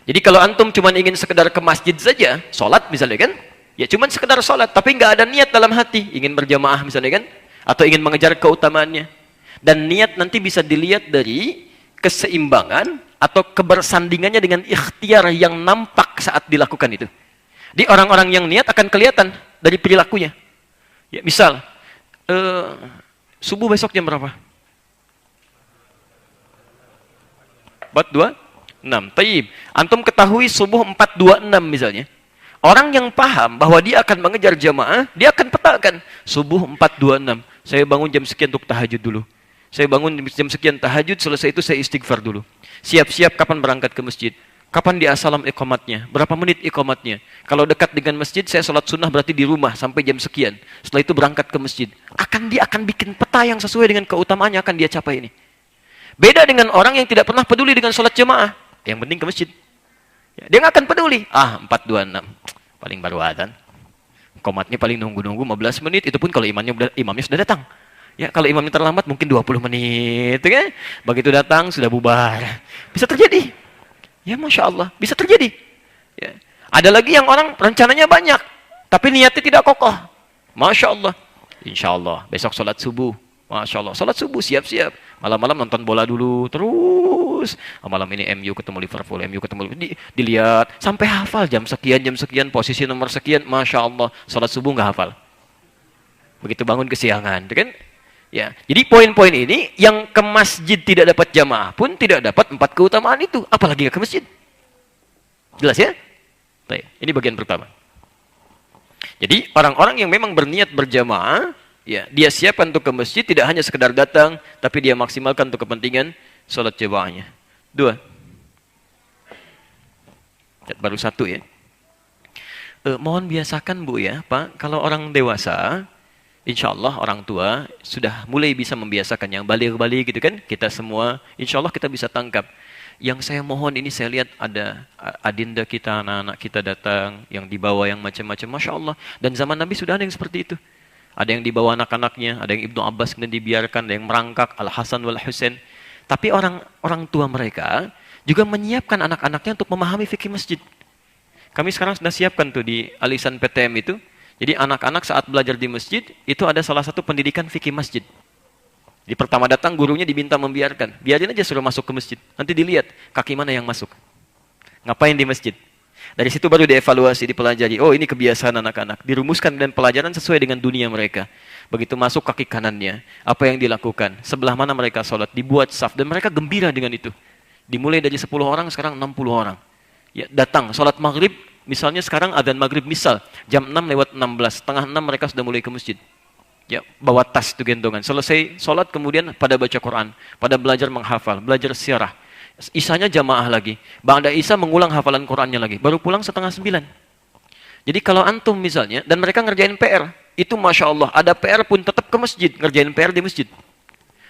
Jadi kalau antum cuma ingin sekedar ke masjid saja, salat misalnya kan, ya cuman sekedar sholat, tapi nggak ada niat dalam hati, ingin berjamaah misalnya kan, atau ingin mengejar keutamaannya. Dan niat nanti bisa dilihat dari keseimbangan atau kebersandingannya dengan ikhtiar yang nampak saat dilakukan itu. Di orang-orang yang niat akan kelihatan dari perilakunya. Ya, misal, subuh besok jam berapa? 4.26. Taib. Antum ketahui subuh 4.26 misalnya. Orang yang paham bahwa dia akan mengejar jamaah, dia akan petakan subuh 4.26. Saya bangun jam sekian untuk tahajud dulu. Saya bangun jam sekian tahajud, selesai itu saya istighfar dulu. Siap-siap kapan berangkat ke masjid. Kapan di asalam iqamatnya? Berapa menit iqamatnya? Kalau dekat dengan masjid, saya sholat sunnah berarti di rumah sampai jam sekian. Setelah itu berangkat ke masjid. Dia akan bikin peta yang sesuai dengan keutamaannya akan dia capai ini. Beda dengan orang yang tidak pernah peduli dengan sholat jamaah. Yang penting ke masjid. Ya, dia nggak akan peduli. 4.26. Paling baru adzan. Komatnya paling nunggu-nunggu 15 menit. Itu pun kalau imamnya sudah datang. Ya, kalau imamnya terlambat mungkin 20 menit. Kan? Begitu datang sudah bubar. Bisa terjadi. Ya, Masya Allah. Bisa terjadi. Ya. Ada lagi yang orang rencananya banyak. Tapi niatnya tidak kokoh. Masya Allah. Insya Allah. Besok sholat subuh. Masya Allah. Sholat subuh siap-siap. Malam-malam nonton bola dulu. Terus. Malam ini MU ketemu Liverpool. MU ketemu dilihat. Sampai hafal jam sekian. Posisi nomor sekian. Masya Allah. Sholat subuh nggak hafal. Begitu bangun kesiangan. Kan? Ya. Jadi poin-poin ini yang ke masjid tidak dapat jamaah pun tidak dapat 4 keutamaan itu. Apalagi ke masjid. Jelas ya? Baik. Ini bagian pertama. Jadi orang-orang yang memang berniat berjamaah, ya, dia siapkan untuk ke masjid tidak hanya sekedar datang, tapi dia maksimalkan untuk kepentingan sholat jamaahnya. 2. Baru 1 ya. Mohon biasakan Bu ya, Pak, kalau orang dewasa, insya Allah orang tua sudah mulai bisa membiasakan yang balik-balik gitu kan, kita semua, insya Allah kita bisa tangkap. Yang saya mohon ini saya lihat ada adinda kita, anak-anak kita datang, yang dibawa yang macam-macam, Masya Allah. Dan zaman Nabi sudah ada yang seperti itu. Ada yang dibawa anak-anaknya, ada yang Ibnu Abbas kemudian dibiarkan, ada yang merangkak, Al-Hasan wal Husain. Tapi orang tua mereka juga menyiapkan anak-anaknya untuk memahami fikih masjid. Kami sekarang sudah siapkan tuh di Alisan PTM itu. Jadi anak-anak saat belajar di masjid, itu ada salah satu pendidikan fikih masjid. Di pertama datang gurunya diminta membiarkan. Biarin aja suruh masuk ke masjid. Nanti dilihat kaki mana yang masuk. Ngapain di masjid. Dari situ baru dievaluasi, dipelajari. Oh, ini kebiasaan anak-anak. Dirumuskan dan pelajaran sesuai dengan dunia mereka. Begitu masuk kaki kanannya, apa yang dilakukan? Sebelah mana mereka sholat? Dibuat saf. Dan mereka gembira dengan itu. Dimulai dari 10 orang, sekarang 60 orang. Ya, datang, sholat maghrib. Misalnya sekarang adzan maghrib misal. Jam 6:16. Setengah 6 mereka sudah mulai ke masjid. Ya, bawa tas itu gendongan. Selesai sholat kemudian pada baca Quran. Pada belajar menghafal, belajar sirah. Isanya jamaah lagi. Ba'da Isya mengulang hafalan Qurannya lagi. Baru pulang 8:30. Jadi kalau antum misalnya, dan mereka ngerjain PR, itu Masya Allah, ada PR pun tetap ke masjid, ngerjain PR di masjid.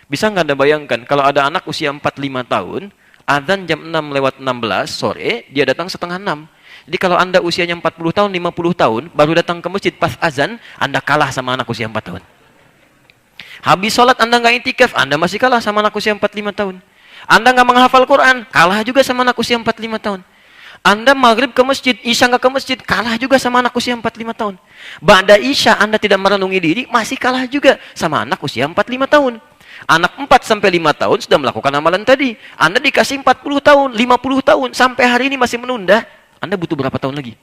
Bisa nggak Anda bayangkan kalau ada anak usia 4-5 tahun, adzan jam 6:16 sore, dia datang setengah 6. Jadi kalau Anda usianya 40 tahun, 50 tahun, baru datang ke masjid pas azan, Anda kalah sama anak usia 4 tahun. Habis sholat Anda nggak intikaf, Anda masih kalah sama anak usia 4-5 tahun. Anda nggak menghafal Quran, kalah juga sama anak usia 4-5 tahun. Anda maghrib ke masjid, isya nggak ke masjid, kalah juga sama anak usia 4-5 tahun. Ba'da isya Anda tidak merenungi diri, masih kalah juga sama anak usia 4-5 tahun. Anak 4-5 tahun sudah melakukan amalan tadi. Anda dikasih 40 tahun, 50 tahun, sampai hari ini masih menunda. Anda butuh berapa tahun lagi?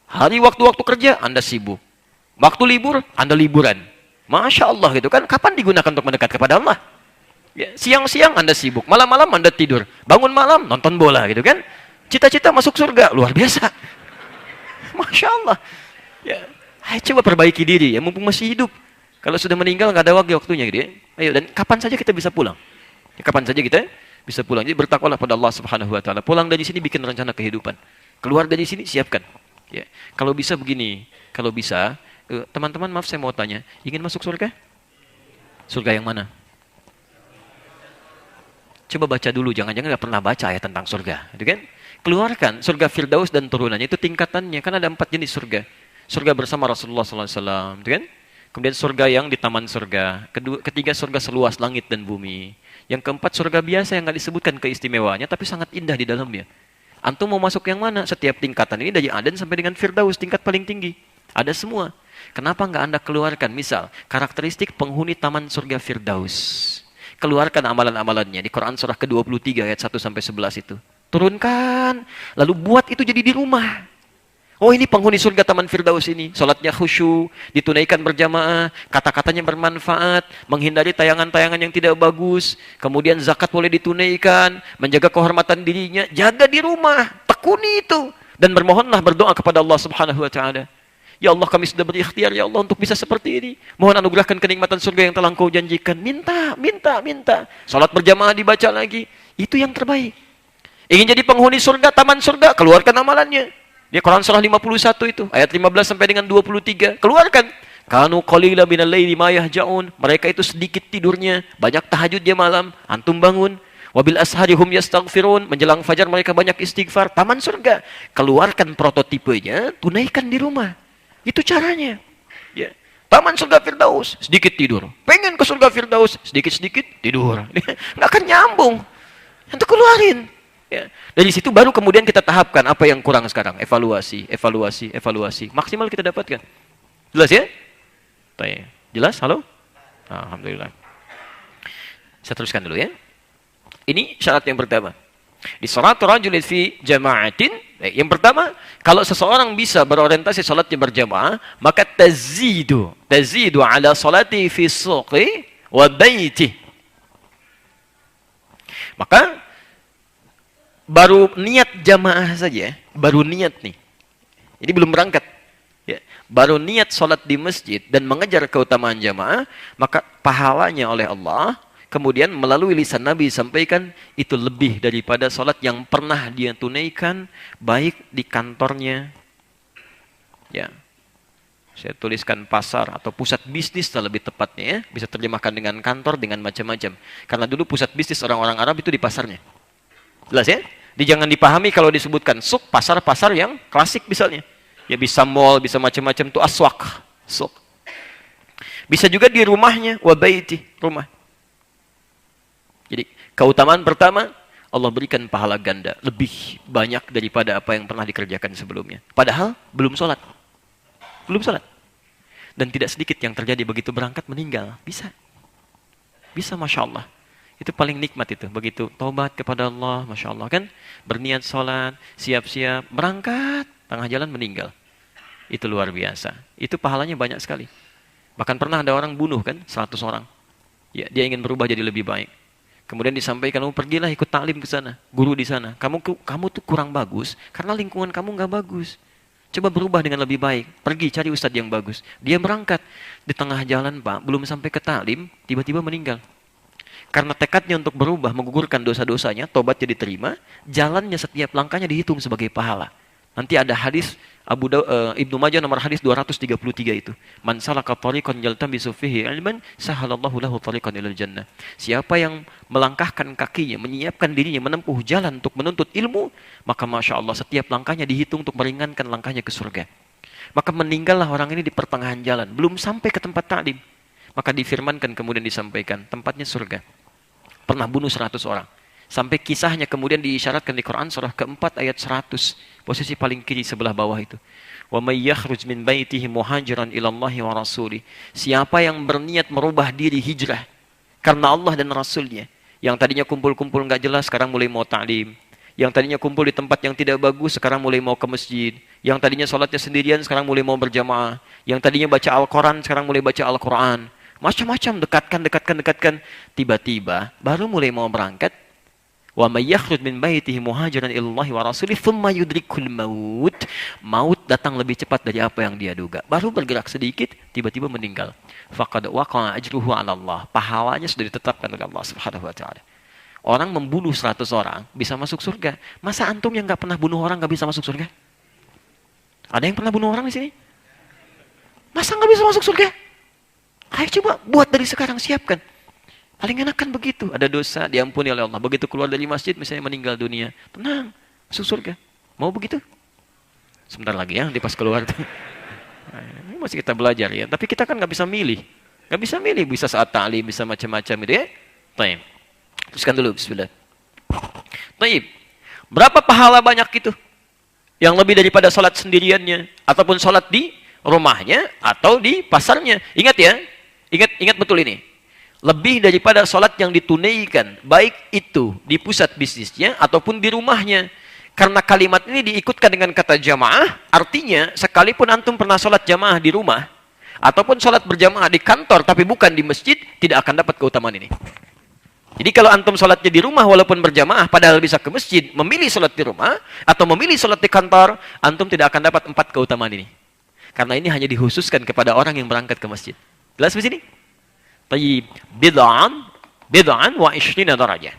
Hari waktu-waktu kerja, Anda sibuk. Waktu libur, Anda liburan. Masya Allah gitu kan. Kapan digunakan untuk mendekat kepada Allah? Ya, siang-siang Anda sibuk, malam-malam Anda tidur, bangun malam nonton bola gitu kan. Cita-cita masuk surga, luar biasa. Masya Allah. Ya, ayo coba perbaiki diri ya, mumpung masih hidup. Kalau sudah meninggal nggak ada waktunya gitu ya. Ayo, dan kapan saja kita bisa pulang. Ya, kapan saja kita bisa pulang. Jadi bertakwalah pada Allah Subhanahu wa taala. Pulang dari sini bikin rencana kehidupan. Keluar dari sini siapkan. Ya. Kalau bisa begini, kalau bisa, teman-teman maaf saya mau tanya, ingin masuk surga? Surga yang mana? Coba baca dulu, jangan-jangan nggak pernah baca ayat tentang surga, gitu kan? Keluarkan surga Firdaus dan turunannya, itu tingkatannya, kan ada 4 jenis surga. Surga bersama Rasulullah SAW, gitu kan? Kemudian surga yang di taman surga. Ketiga surga seluas langit dan bumi. Yang keempat surga biasa yang nggak disebutkan keistimewaannya, tapi sangat indah di dalamnya. Antum mau masuk yang mana? Setiap tingkatan ini dari Aden sampai dengan Firdaus, tingkat paling tinggi. Ada semua. Kenapa nggak Anda keluarkan? Misal, karakteristik penghuni taman surga Firdaus. Keluarkan amalan-amalannya di Quran surah ke-23 ayat 1-11 itu. Turunkan, lalu buat itu jadi di rumah. Oh, ini penghuni surga taman Firdaus ini. Salatnya khusyuk, ditunaikan berjamaah, kata-katanya bermanfaat, menghindari tayangan-tayangan yang tidak bagus, kemudian zakat boleh ditunaikan, menjaga kehormatan dirinya, jaga di rumah, tekuni itu, dan bermohonlah berdoa kepada Allah Subhanahu wa taala. Ya Allah, kami sudah berikhtiar ya Allah untuk bisa seperti ini. Mohon anugerahkan kenikmatan surga yang telah Engkau janjikan. Minta, minta, minta. Salat berjamaah dibaca lagi. Itu yang terbaik. Ingin jadi penghuni surga, taman surga, keluarkan amalannya. Di Quran surah 51 itu, ayat 15 sampai dengan 23. Keluarkan. Kanu qalila minal laili ma yahja'un. Mereka itu sedikit tidurnya, banyak tahajud dia malam. Antum bangun. Wabil asharihum yastaghfirun. Menjelang fajar mereka banyak istighfar. Taman surga. Keluarkan prototipenya, tunaikan di rumah. Itu caranya. Ya. Taman surga Firdaus, sedikit tidur. Pengen ke surga Firdaus, sedikit-sedikit tidur. Nggak akan nyambung. Itu keluarin. Ya. Dari situ baru kemudian kita tahapkan apa yang kurang sekarang. Evaluasi, evaluasi, evaluasi. Maksimal kita dapatkan. Jelas ya? Tanya. Jelas? Halo? Alhamdulillah. Saya teruskan dulu ya. Ini syarat yang pertama. Di salat rajulin fi jama'atin, yang pertama, kalau seseorang bisa berorientasi salatnya berjamaah, maka tazidu ala salati fi suqi wa baiti. Maka baru niat jamaah saja, baru niat nih. Ini belum berangkat. Ya, baru niat salat di masjid dan mengejar keutamaan jamaah, maka pahalanya oleh Allah kemudian melalui lisan Nabi sampaikan itu lebih daripada salat yang pernah dia tunaikan baik di kantornya. Ya. Saya tuliskan pasar atau pusat bisnis lebih tepatnya ya. Bisa terjemahkan dengan kantor dengan macam-macam. Karena dulu pusat bisnis orang-orang Arab itu di pasarnya. Jelas ya? Jangan dipahami kalau disebutkan suk, pasar-pasar yang klasik misalnya. Ya bisa mall, bisa macam-macam itu aswak, suk. Bisa juga di rumahnya, wa baiti, rumah. Jadi keutamaan pertama, Allah berikan pahala ganda lebih banyak daripada apa yang pernah dikerjakan sebelumnya. Padahal belum sholat. Belum sholat. Dan tidak sedikit yang terjadi begitu berangkat meninggal. Bisa. Bisa, Masya Allah. Itu paling nikmat itu. Begitu taubat kepada Allah, Masya Allah kan. Berniat sholat, siap-siap, berangkat, tengah jalan meninggal. Itu luar biasa. Itu pahalanya banyak sekali. Bahkan pernah ada orang bunuh kan, 100 orang. Ya, dia ingin berubah jadi lebih baik. Kemudian disampaikan, pergilah ikut taklim ke sana, guru di sana. Kamu tuh kurang bagus karena lingkungan kamu nggak bagus. Coba berubah dengan lebih baik. Pergi cari ustadz yang bagus. Dia berangkat di tengah jalan, Pak, belum sampai ke taklim, tiba-tiba meninggal. Karena tekadnya untuk berubah, menggugurkan dosa-dosanya, tobatnya diterima, jalannya setiap langkahnya dihitung sebagai pahala. Nanti ada hadis Ibnu Majah nomor hadis 233 itu. Man salaka tariqan yaltamisu fihi ilman sahalallahu lahu tariqan ilal jannah. Siapa yang melangkahkan kakinya, menyiapkan dirinya menempuh jalan untuk menuntut ilmu, maka Masya Allah setiap langkahnya dihitung untuk meringankan langkahnya ke surga. Maka meninggallah orang ini di pertengahan jalan, belum sampai ke tempat ta'lim. Maka difirmankan kemudian disampaikan, tempatnya surga. Pernah bunuh 100 orang. Sampai kisahnya kemudian diisyaratkan di Quran surah keempat ayat 100. Posisi paling kiri sebelah bawah itu. Wa may yakhruj min baitihi muhajiran ila Allahi wa rasulih. Siapa yang berniat merubah diri hijrah karena Allah dan Rasulnya. Yang tadinya kumpul-kumpul nggak jelas, sekarang mulai mau ta'lim. Yang tadinya kumpul di tempat yang tidak bagus, sekarang mulai mau ke masjid. Yang tadinya sholatnya sendirian, sekarang mulai mau berjamaah. Yang tadinya baca Al-Quran, sekarang mulai baca Al-Quran. Macam-macam, dekatkan. Tiba-tiba, baru mulai mau berangkat. Wa may yakhruj min baitihi muhajiran ilallahi wa rasulih thumma yudrikul maut. Maut datang lebih cepat dari apa yang dia duga. Baru bergerak sedikit, tiba-tiba meninggal. Faqad waqa'a ajruhu 'ala Allah. Pahalanya sudah ditetapkan oleh Allah Subhanahu wa taala. Orang membunuh 100 orang bisa masuk surga. Masa antum yang enggak pernah bunuh orang enggak bisa masuk surga? Ada yang pernah bunuh orang di sini? Masa enggak bisa masuk surga? Ayo coba buat dari sekarang, siapkan. Paling enak kan begitu. Ada dosa, diampuni oleh Allah. Begitu keluar dari masjid, misalnya meninggal dunia. Tenang, masuk surga. Mau begitu? Sebentar lagi ya, di pas keluar. Ini masih kita belajar ya. Tapi kita kan nggak bisa milih. Nggak bisa milih. Bisa saat ta'lim, bisa macam-macam gitu ya. Baik. Teruskan dulu, bismillah. Baik. Berapa pahala banyak itu? Yang lebih daripada sholat sendiriannya. Ataupun sholat di rumahnya. Atau di pasarnya. Ingat ya. Ingat betul ini. Lebih daripada sholat yang ditunaikan, baik itu di pusat bisnisnya ataupun di rumahnya. Karena kalimat ini diikutkan dengan kata jamaah, artinya sekalipun antum pernah sholat jamaah di rumah, ataupun sholat berjamaah di kantor tapi bukan di masjid, tidak akan dapat keutamaan ini. Jadi kalau antum sholatnya di rumah walaupun berjamaah, padahal bisa ke masjid, memilih sholat di rumah, atau memilih sholat di kantor, antum tidak akan dapat 4 keutamaan ini. Karena ini hanya dikhususkan kepada orang yang berangkat ke masjid. Jelas di sini? Tayyib, bid'an wa 20 darajah.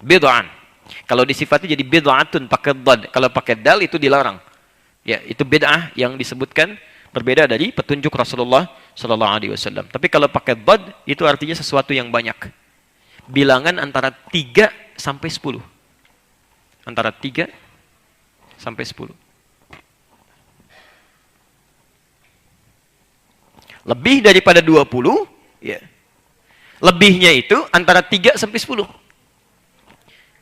Bid'an. Kalau disifati jadi bid'atun pakai dad. Kalau pakai dal itu dilarang. Ya, itu bid'ah yang disebutkan berbeda dari petunjuk Rasulullah sallallahu alaihi wasallam. Tapi kalau pakai dad itu artinya sesuatu yang banyak. Bilangan antara 3 sampai 10. Antara 3 sampai 10. Lebih daripada 20, ya. Lebihnya itu antara 3 sampai 10.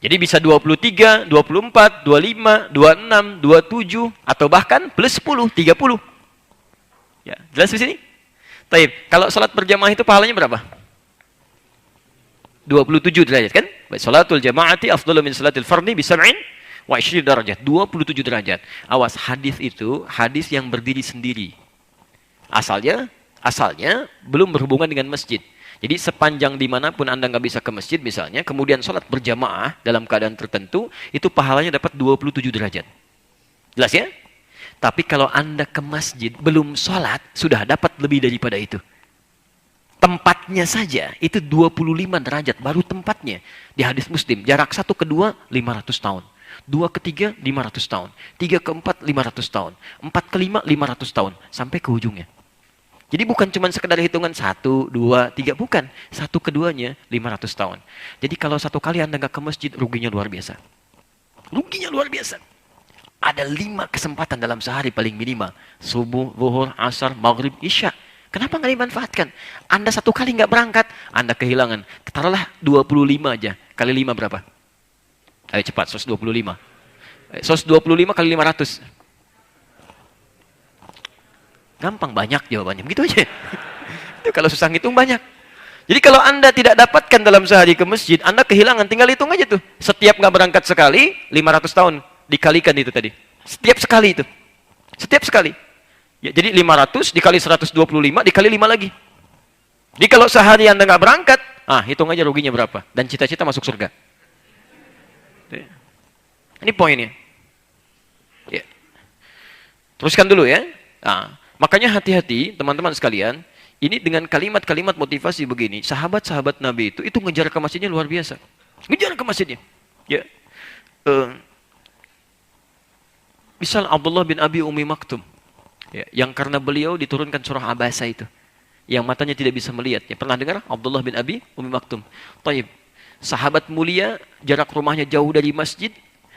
Jadi bisa 23, 24, 25, 26, 27 atau bahkan plus 10, 30. Ya, jelas di sini? Taib. Kalau salat berjamaah itu pahalanya berapa? 27 derajat kan? Salatul jamaati afdalu min salatil fardhi bi 27 derajat. 27 derajat. Awas, hadis itu hadis yang berdiri sendiri. Asalnya belum berhubungan dengan masjid. Jadi sepanjang dimanapun Anda nggak bisa ke masjid misalnya, kemudian sholat berjamaah dalam keadaan tertentu, itu pahalanya dapat 27 derajat. Jelas ya? Tapi kalau Anda ke masjid belum sholat, sudah dapat lebih daripada itu. Tempatnya saja itu 25 derajat, baru tempatnya. Di hadis Muslim, jarak 1 ke 2, 500 tahun. 2 ke 3, 500 tahun. 3 ke 4, 500 tahun. 4 ke 5, 500 tahun. Sampai ke ujungnya. Jadi bukan cuma sekedar hitungan 1, 2, 3, bukan. 1 keduanya 500 tahun. Jadi kalau 1 kali Anda nggak ke masjid, ruginya luar biasa. Ruginya luar biasa. Ada 5 kesempatan dalam sehari paling minimal. Subuh, zuhur, asar, maghrib, isya. Kenapa nggak dimanfaatkan? Anda 1 kali nggak berangkat, Anda kehilangan. Taruhlah 25 aja. Kali 5 berapa? Ayo cepat, 125. 125 kali 500. Gampang, banyak jawabannya. Begitu aja. Itu kalau susah ngitung banyak. Jadi kalau Anda tidak dapatkan dalam sehari ke masjid, Anda kehilangan. Tinggal hitung aja tuh. Setiap nggak berangkat sekali, 500 tahun. Dikalikan itu tadi. Setiap sekali itu. Setiap sekali. Ya, jadi 500 dikali 125, dikali 5 lagi. Jadi kalau sehari Anda nggak berangkat, hitung aja ruginya berapa. Dan cita-cita masuk surga. Ini poinnya. Ya. Teruskan dulu ya. Makanya hati-hati teman-teman sekalian, ini dengan kalimat-kalimat motivasi begini, sahabat-sahabat Nabi itu ngejar ke masjidnya luar biasa. Ngejar ke masjidnya. Ya. Misal Abdullah bin Abi Umi Maktum, ya, yang karena beliau diturunkan surah Abasa itu, yang matanya tidak bisa melihat. Ya, pernah dengar Abdullah bin Abi Umi Maktum? Taib. Sahabat mulia, jarak rumahnya jauh dari masjid.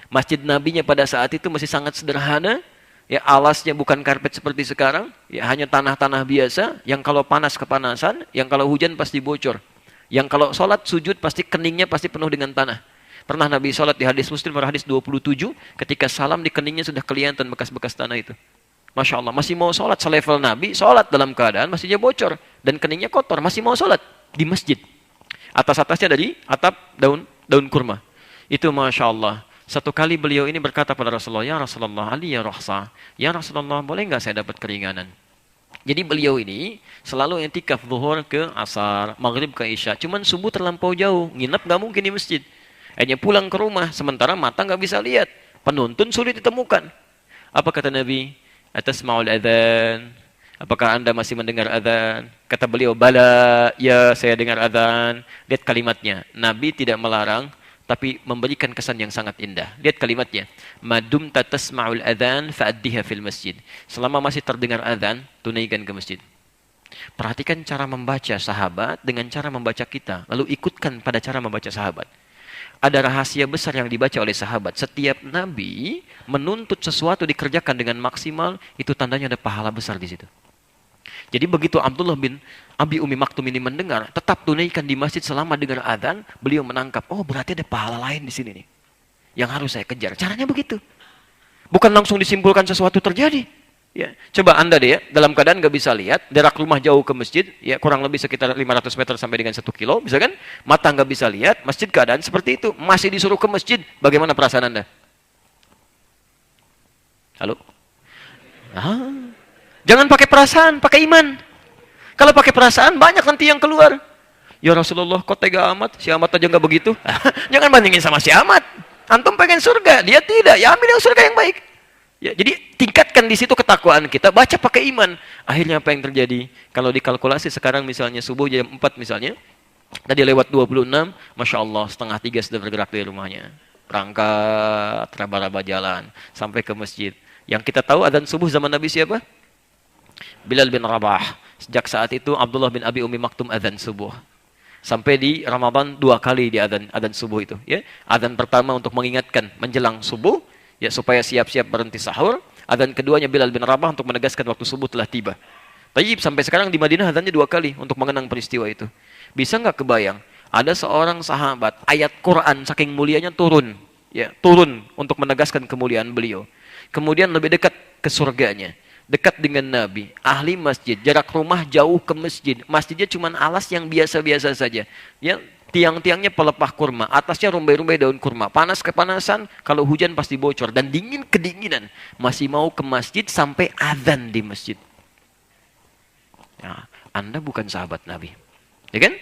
Masjid Nabinya pada saat itu masih sangat sederhana. Ya, alasnya bukan karpet seperti sekarang. Ya, hanya tanah-tanah biasa. Yang kalau panas kepanasan, yang kalau hujan pasti bocor. Yang kalau sholat sujud pasti keningnya pasti penuh dengan tanah. Pernah Nabi sholat di hadis Muslim, hadis 27, ketika salam di keningnya sudah kelihatan bekas-bekas tanah itu. Masya Allah, masih mau sholat selevel Nabi, sholat dalam keadaan masihnya bocor. Dan keningnya kotor, masih mau sholat di masjid. Atas-atasnya dari atap daun kurma. Itu Masya Allah. Satu kali beliau ini berkata pada Rasulullah, "Ya Rasulullah, Ali ya Rahsa. Ya Rasulullah, boleh nggak saya dapat keringanan?" Jadi beliau ini selalu i'tikaf zuhur ke asar, maghrib ke isya. Cuman subuh terlampau jauh, nginep nggak mungkin di masjid. Hanya pulang ke rumah, sementara mata nggak bisa lihat. Penuntun sulit ditemukan. Apa kata Nabi? Atasma'ul adzan. Apakah anda masih mendengar adzan? Kata beliau, bala, ya saya dengar adzan. Lihat kalimatnya. Nabi tidak melarang, tapi memberikan kesan yang sangat indah. Lihat kalimatnya. Madum tatasma'ul adzan fa'addiha fil masjid. Selama masih terdengar adzan, tunaikan ke masjid. Perhatikan cara membaca sahabat dengan cara membaca kita. Lalu ikutkan pada cara membaca sahabat. Ada rahasia besar yang dibaca oleh sahabat. Setiap Nabi menuntut sesuatu dikerjakan dengan maksimal, itu tandanya ada pahala besar di situ. Jadi begitu Abdullah bin Abi Umi Maktum ini mendengar, tetap tunaikan di masjid selama dengar adzan, beliau menangkap, oh berarti ada pahala lain di sini nih, yang harus saya kejar. Caranya begitu. Bukan langsung disimpulkan sesuatu terjadi. Ya, coba anda deh ya, dalam keadaan nggak bisa lihat, jarak rumah jauh ke masjid, ya kurang lebih sekitar 500 meter sampai dengan 1 kilo, bisa kan? Mata nggak bisa lihat, masjid keadaan seperti itu, masih disuruh ke masjid, bagaimana perasaan anda? Halo? Jangan pakai perasaan, pakai iman. Kalau pakai perasaan, banyak nanti yang keluar. Ya Rasulullah, kok tega amat? Si amat aja nggak begitu. Jangan bandingin sama si amat. Antum pengen surga, dia tidak. Ya ambil yang surga yang baik. Ya, jadi tingkatkan di situ ketakwaan kita, baca pakai iman. Akhirnya apa yang terjadi? Kalau dikalkulasi sekarang misalnya subuh jam 4 misalnya, tadi lewat 26, Masya Allah, setengah 3 sudah bergerak dari rumahnya. Berangkat, raba-raba jalan, sampai ke masjid. Yang kita tahu adzan subuh zaman Nabi siapa? Bilal bin Rabah. Sejak saat itu Abdullah bin Abi Umi Maktum adzan subuh. Sampai di Ramadan 2 kali di adzan subuh itu. Ya, adzan pertama untuk mengingatkan menjelang subuh, ya supaya siap-siap berhenti sahur. Adzan keduanya Bilal bin Rabah untuk menegaskan waktu subuh telah tiba. Tayyib, sampai sekarang di Madinah adzannya 2 kali untuk mengenang peristiwa itu. Bisa nggak kebayang? Ada seorang sahabat, ayat Quran saking mulianya turun, ya turun untuk menegaskan kemuliaan beliau. Kemudian lebih dekat ke surganya, dekat dengan Nabi, ahli masjid, jarak rumah jauh ke masjid. Masjidnya cuma alas yang biasa-biasa saja. Ya, tiang-tiangnya pelepah kurma, atasnya rumbai-rumbai daun kurma. Panas kepanasan, kalau hujan pasti bocor. Dan dingin kedinginan. Masih mau ke masjid sampai adzan di masjid. Ya, Anda bukan sahabat Nabi. Ya kan?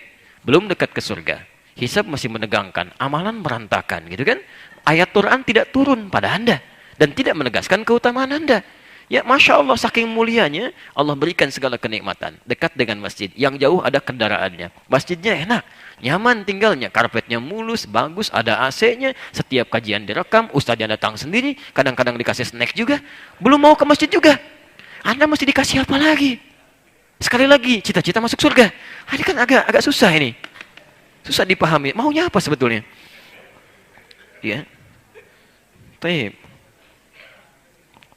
Belum dekat ke surga. Hisab masih menegangkan. Amalan berantakan. Gitu kan? Ayat Quran tidak turun pada Anda. Dan tidak menegaskan keutamaan Anda. Ya, Masya Allah, saking mulianya, Allah berikan segala kenikmatan. Dekat dengan masjid. Yang jauh ada kendaraannya. Masjidnya enak. Nyaman tinggalnya. Karpetnya mulus, bagus, ada AC-nya. Setiap kajian direkam, ustadznya datang sendiri. Kadang-kadang dikasih snack juga. Belum mau ke masjid juga. Anda mesti dikasih apa lagi? Sekali lagi, cita-cita masuk surga. Ini kan agak susah ini. Susah dipahami. Maunya apa sebetulnya? Ya. Baik.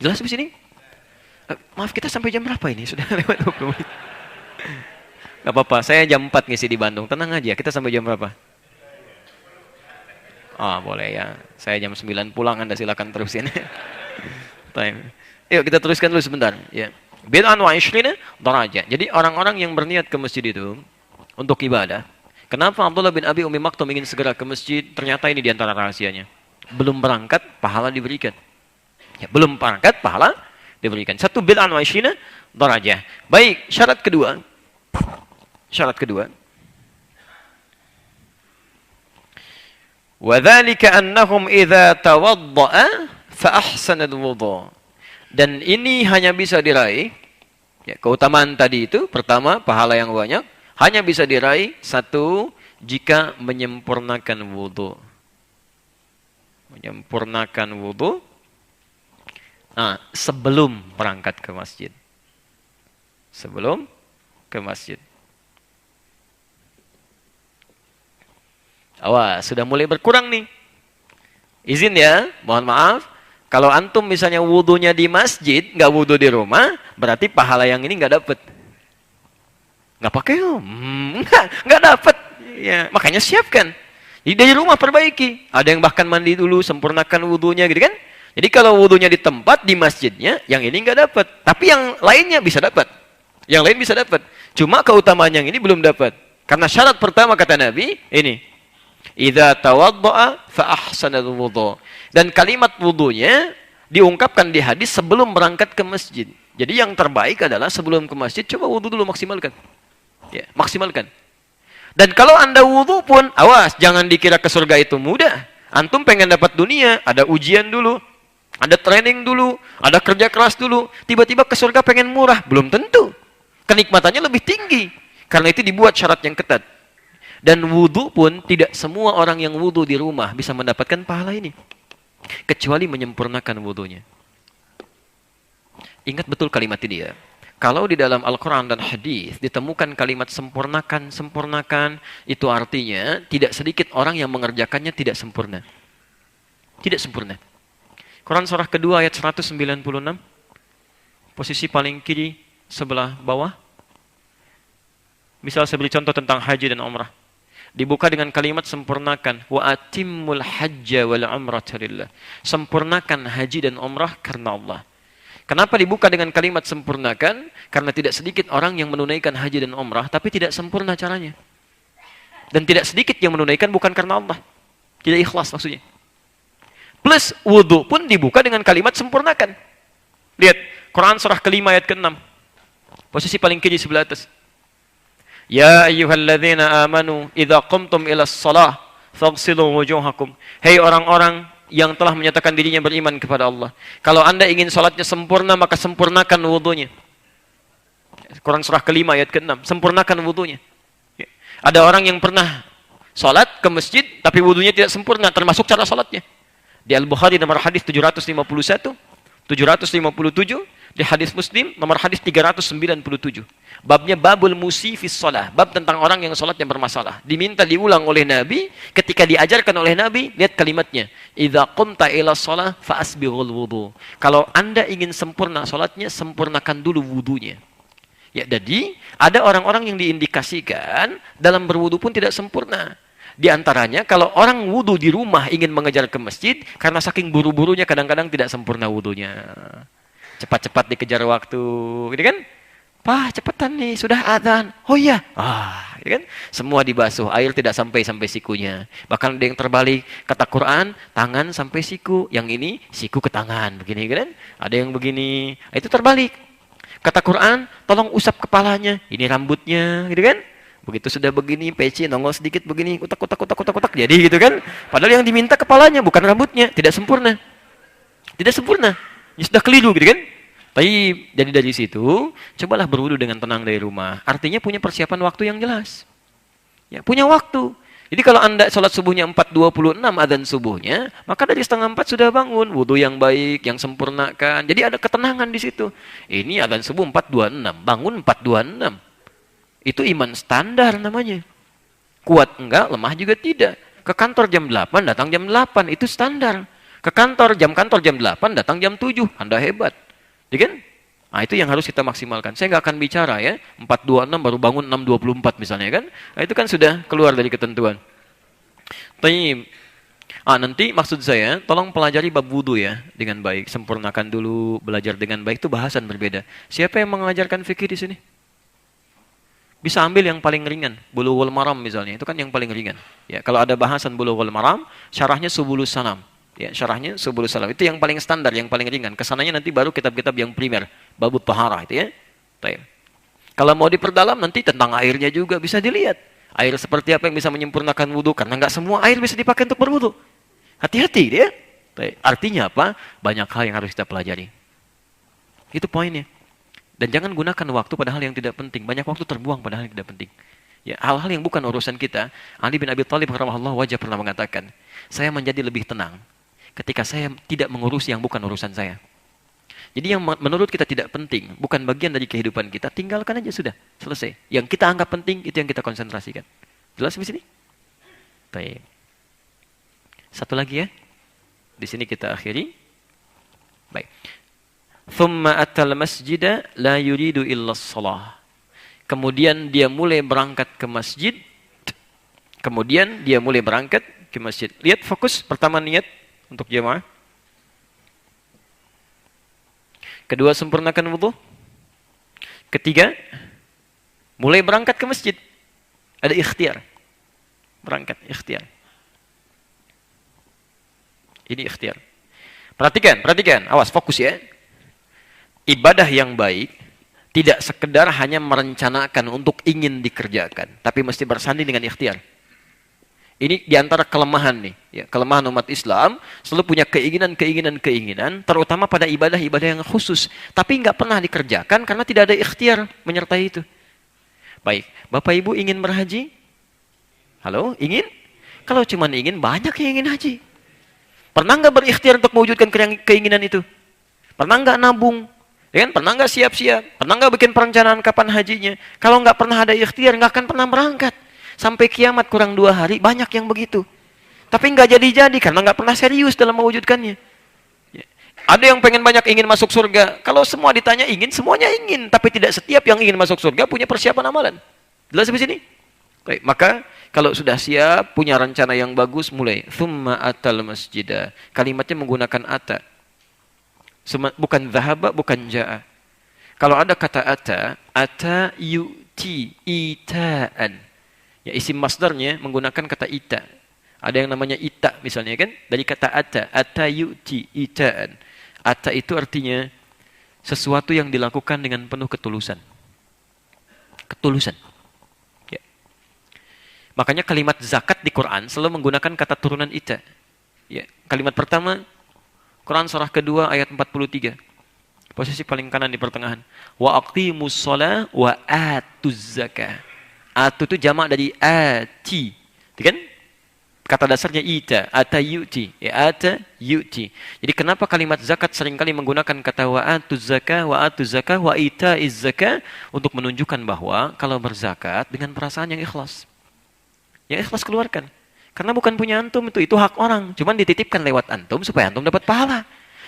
Jelas di sini? Maaf, kita sampai jam berapa ini? Sudah lewat 20 menit. Gak apa-apa, saya jam 4 ngisi di Bandung. Tenang aja, kita sampai jam berapa? Boleh ya. Saya jam 9 pulang, Anda silakan terusin. Time. Yuk, kita teruskan dulu sebentar. Ya. Bid'an wa ishrina darajah. Jadi orang-orang yang berniat ke masjid itu untuk ibadah. Kenapa Abdullah bin Abi Umi Maktum ingin segera ke masjid? Ternyata ini diantara rahasianya. Belum berangkat, pahala diberikan. Ya, belum berangkat, pahala diberikan. Satu, bid'an wa ishrina darajah. Baik, syarat kedua. Syarat kedua. Wa dzalika annahum idza tawadda'a fa ahsana al-wudhu. Dan ini hanya bisa diraih, ya, keutamaan tadi itu, pertama, pahala yang banyak, hanya bisa diraih, satu, jika menyempurnakan wudhu. Menyempurnakan wudhu. Nah, sebelum berangkat ke masjid. Sebelum ke masjid. Awas, sudah mulai berkurang nih. Izin ya, mohon maaf. Kalau antum misalnya wudunya di masjid, nggak wudu di rumah, berarti pahala yang ini nggak dapet. Nggak pakai om, nggak dapet. Ya, makanya siapkan. Jadi dari rumah perbaiki. Ada yang bahkan mandi dulu, sempurnakan wudunya, gitu kan? Jadi kalau wudunya di tempat di masjidnya, yang ini nggak dapat. Tapi yang lainnya bisa dapat. Yang lain bisa dapat. Cuma keutamaan yang ini belum dapat. Karena syarat pertama kata Nabi ini, idza tawaddaa fa ahsanal wudhu. Dan kalimat wudunya diungkapkan di hadis sebelum berangkat ke masjid. Jadi yang terbaik adalah sebelum ke masjid coba wudu dulu, maksimalkan. Ya, maksimalkan. Dan kalau Anda wudu pun awas, jangan dikira ke surga itu mudah. Antum pengen dapat dunia, ada ujian dulu, ada training dulu, ada kerja keras dulu. Tiba-tiba ke surga pengen murah, belum tentu. Kenikmatannya lebih tinggi. Karena itu dibuat syarat yang ketat. Dan wudu pun tidak semua orang yang wudu di rumah bisa mendapatkan pahala ini. Kecuali menyempurnakan wudunya. Ingat betul kalimat ini ya. Kalau di dalam Al-Quran dan hadis ditemukan kalimat sempurnakan, sempurnakan, itu artinya tidak sedikit orang yang mengerjakannya tidak sempurna. Tidak sempurna. Quran surah kedua ayat 196. Posisi paling kiri sebelah bawah. Misal saya beri contoh tentang haji dan umrah. Dibuka dengan kalimat sempurnakan. Wa atimmul hajja wal umrata lillah. Sempurnakan haji dan umrah karena Allah. Kenapa dibuka dengan kalimat sempurnakan? Karena tidak sedikit orang yang menunaikan haji dan umrah, tapi tidak sempurna caranya. Dan tidak sedikit yang menunaikan bukan karena Allah. Tidak ikhlas maksudnya. Plus, wudu pun dibuka dengan kalimat sempurnakan. Lihat, Quran surah kelima ayat ke-6. Posisi paling kiri sebelah atas. Ya ayyuhalladzina amanu, idza qumtum ilas shalah, faghsilu wujuhakum. Hei orang-orang yang telah menyatakan dirinya beriman kepada Allah. Kalau Anda ingin salatnya sempurna, maka sempurnakan wudunya. Quran surah kelima ayat ke-6. Sempurnakan wudunya. Ada orang yang pernah salat ke masjid, tapi wudunya tidak sempurna, termasuk cara salatnya. Di Al-Bukhari nomor hadis 751, 757, di hadis Muslim nomor hadis 397. Babnya babul musi fis shalah, bab tentang orang yang salatnya bermasalah. Diminta diulang oleh Nabi, ketika diajarkan oleh Nabi, lihat kalimatnya. Idza qumta ila shalah fa asbighul wudu. Kalau Anda ingin sempurna salatnya, sempurnakan dulu wudunya. Ya, jadi ada orang-orang yang diindikasikan dalam berwudu pun tidak sempurna. Di antaranya kalau orang wudu di rumah ingin mengejar ke masjid, karena saking buru-burunya kadang-kadang tidak sempurna wudunya. Cepat-cepat dikejar waktu, gitu kan? Pak, cepetan nih, sudah adzan. Oh iya. Gitu kan? Semua dibasuh, air tidak sampai sikunya. Bahkan ada yang terbalik, kata Quran, tangan sampai siku. Yang ini, siku ke tangan. Begini kan? Ada yang begini. Itu terbalik. Kata Quran, tolong usap kepalanya. Ini rambutnya, gitu kan? Begitu sudah begini, peci, nongol sedikit begini, utak. Jadi gitu kan? Padahal yang diminta kepalanya, bukan rambutnya. Tidak sempurna. Tidak sempurna. Ya sudah keliru, gitu kan? Tapi jadi dari situ, cobalah berwudu dengan tenang dari rumah. Artinya punya persiapan waktu yang jelas. Ya, punya waktu. Jadi kalau Anda sholat subuhnya 4.26 adzan subuhnya, maka dari setengah 4 sudah bangun. Wudu yang baik, yang sempurnakan. Jadi ada ketenangan di situ. Ini adzan subuh 4.26, bangun 4.26. Itu iman standar namanya. Kuat enggak, lemah juga tidak. Ke kantor jam 8, datang jam 8, itu standar. Ke kantor jam 8, datang jam 7, Anda hebat. Ya kan? Nah, itu yang harus kita maksimalkan. Saya nggak akan bicara ya, 4.26 baru bangun 6.24 misalnya kan. Nah, itu kan sudah keluar dari ketentuan. Tapi nanti maksud saya, tolong pelajari bab wudu ya dengan baik. Sempurnakan dulu, belajar dengan baik, itu bahasan berbeda. Siapa yang mengajarkan fikih di sini? Bisa ambil yang paling ringan, Bulughul Maram misalnya, itu kan yang paling ringan. Ya, kalau ada bahasan Bulughul Maram, syarahnya Subulus Salam. Ya, syarahnya Subulus Salam. Itu yang paling standar, yang paling ringan. Kesananya nanti baru kitab-kitab yang primer, Babut Taharah itu ya. Baik. Kalau mau diperdalam nanti tentang airnya juga bisa dilihat. Air seperti apa yang bisa menyempurnakan wudu, karena nggak semua air bisa dipakai untuk berwudu. Hati-hati dia. Baik. Artinya apa? Banyak hal yang harus kita pelajari. Itu poinnya. Dan jangan gunakan waktu pada hal yang tidak penting. Banyak waktu terbuang pada hal yang tidak penting. Ya, hal-hal yang bukan urusan kita. Ali bin Abi Thalib rahimahullah wajah pernah mengatakan, saya menjadi lebih tenang ketika saya tidak mengurusi yang bukan urusan saya. Jadi yang menurut kita tidak penting, bukan bagian dari kehidupan kita, tinggalkan aja sudah, selesai. Yang kita anggap penting, itu yang kita konsentrasikan. Jelas di sini? Baik. Satu lagi ya. Di sini kita akhiri. Baik. Thumma atal masjida la yuridu illa shalah. Kemudian dia mulai berangkat ke masjid. Kemudian dia mulai berangkat ke masjid. Lihat fokus, pertama niat untuk jemaah. Kedua, sempurnakan wudu. Ketiga, mulai berangkat ke masjid. Ada ikhtiar. Berangkat, ikhtiar. Ini ikhtiar. Perhatikan, awas, fokus ya. Ibadah yang baik tidak sekedar hanya merencanakan untuk ingin dikerjakan, tapi mesti bersanding dengan ikhtiar. Ini diantara kelemahan nih, ya, kelemahan umat Islam selalu punya keinginan, terutama pada ibadah-ibadah yang khusus, tapi nggak pernah dikerjakan karena tidak ada ikhtiar menyertai itu. Baik, Bapak Ibu ingin berhaji? Halo, ingin? Kalau cuma ingin, banyak yang ingin haji. Pernah nggak berikhtiar untuk mewujudkan keinginan itu? Pernah nggak nabung? Ya kan? Pernah nggak siap-siap? Pernah nggak bikin perencanaan kapan hajinya? Kalau nggak pernah ada ikhtiar, nggak akan pernah berangkat. Sampai kiamat kurang 2 hari, banyak yang begitu. Tapi nggak jadi-jadi karena nggak pernah serius dalam mewujudkannya. Ya. Ada yang pengen banyak ingin masuk surga. Kalau semua ditanya ingin, semuanya ingin. Tapi tidak setiap yang ingin masuk surga punya persiapan amalan. Jelas di sini? Baik, maka kalau sudah siap, punya rencana yang bagus, mulai. Thumma atal masjidah. Kalimatnya menggunakan ata. Bukan zahaba, bukan ja'a. Kalau ada kata ata yu'ti ita'an. Ya, isim masdarnya menggunakan kata ita. Ada yang namanya ita misalnya kan, dari kata ata yu'ti ita'an. Ata itu artinya sesuatu yang dilakukan dengan penuh ketulusan. Ketulusan. Ya. Makanya kalimat zakat di Quran selalu menggunakan kata turunan ita. Ya. Kalimat pertama, Quran surah kedua ayat 43. Posisi paling kanan di pertengahan. Wa aqimus shalah wa atuz zakah. Atu itu jamak dari ati. Kan? Kata dasarnya ita, ata yu'ti. Ya, ata yu'ti. Jadi kenapa kalimat zakat seringkali menggunakan kata wa atuz zakah, wa ita'iz zakah untuk menunjukkan bahwa kalau berzakat dengan perasaan yang ikhlas. Yang ikhlas keluarkan. Karena bukan punya antum itu hak orang. Cuman dititipkan lewat antum supaya antum dapat pahala.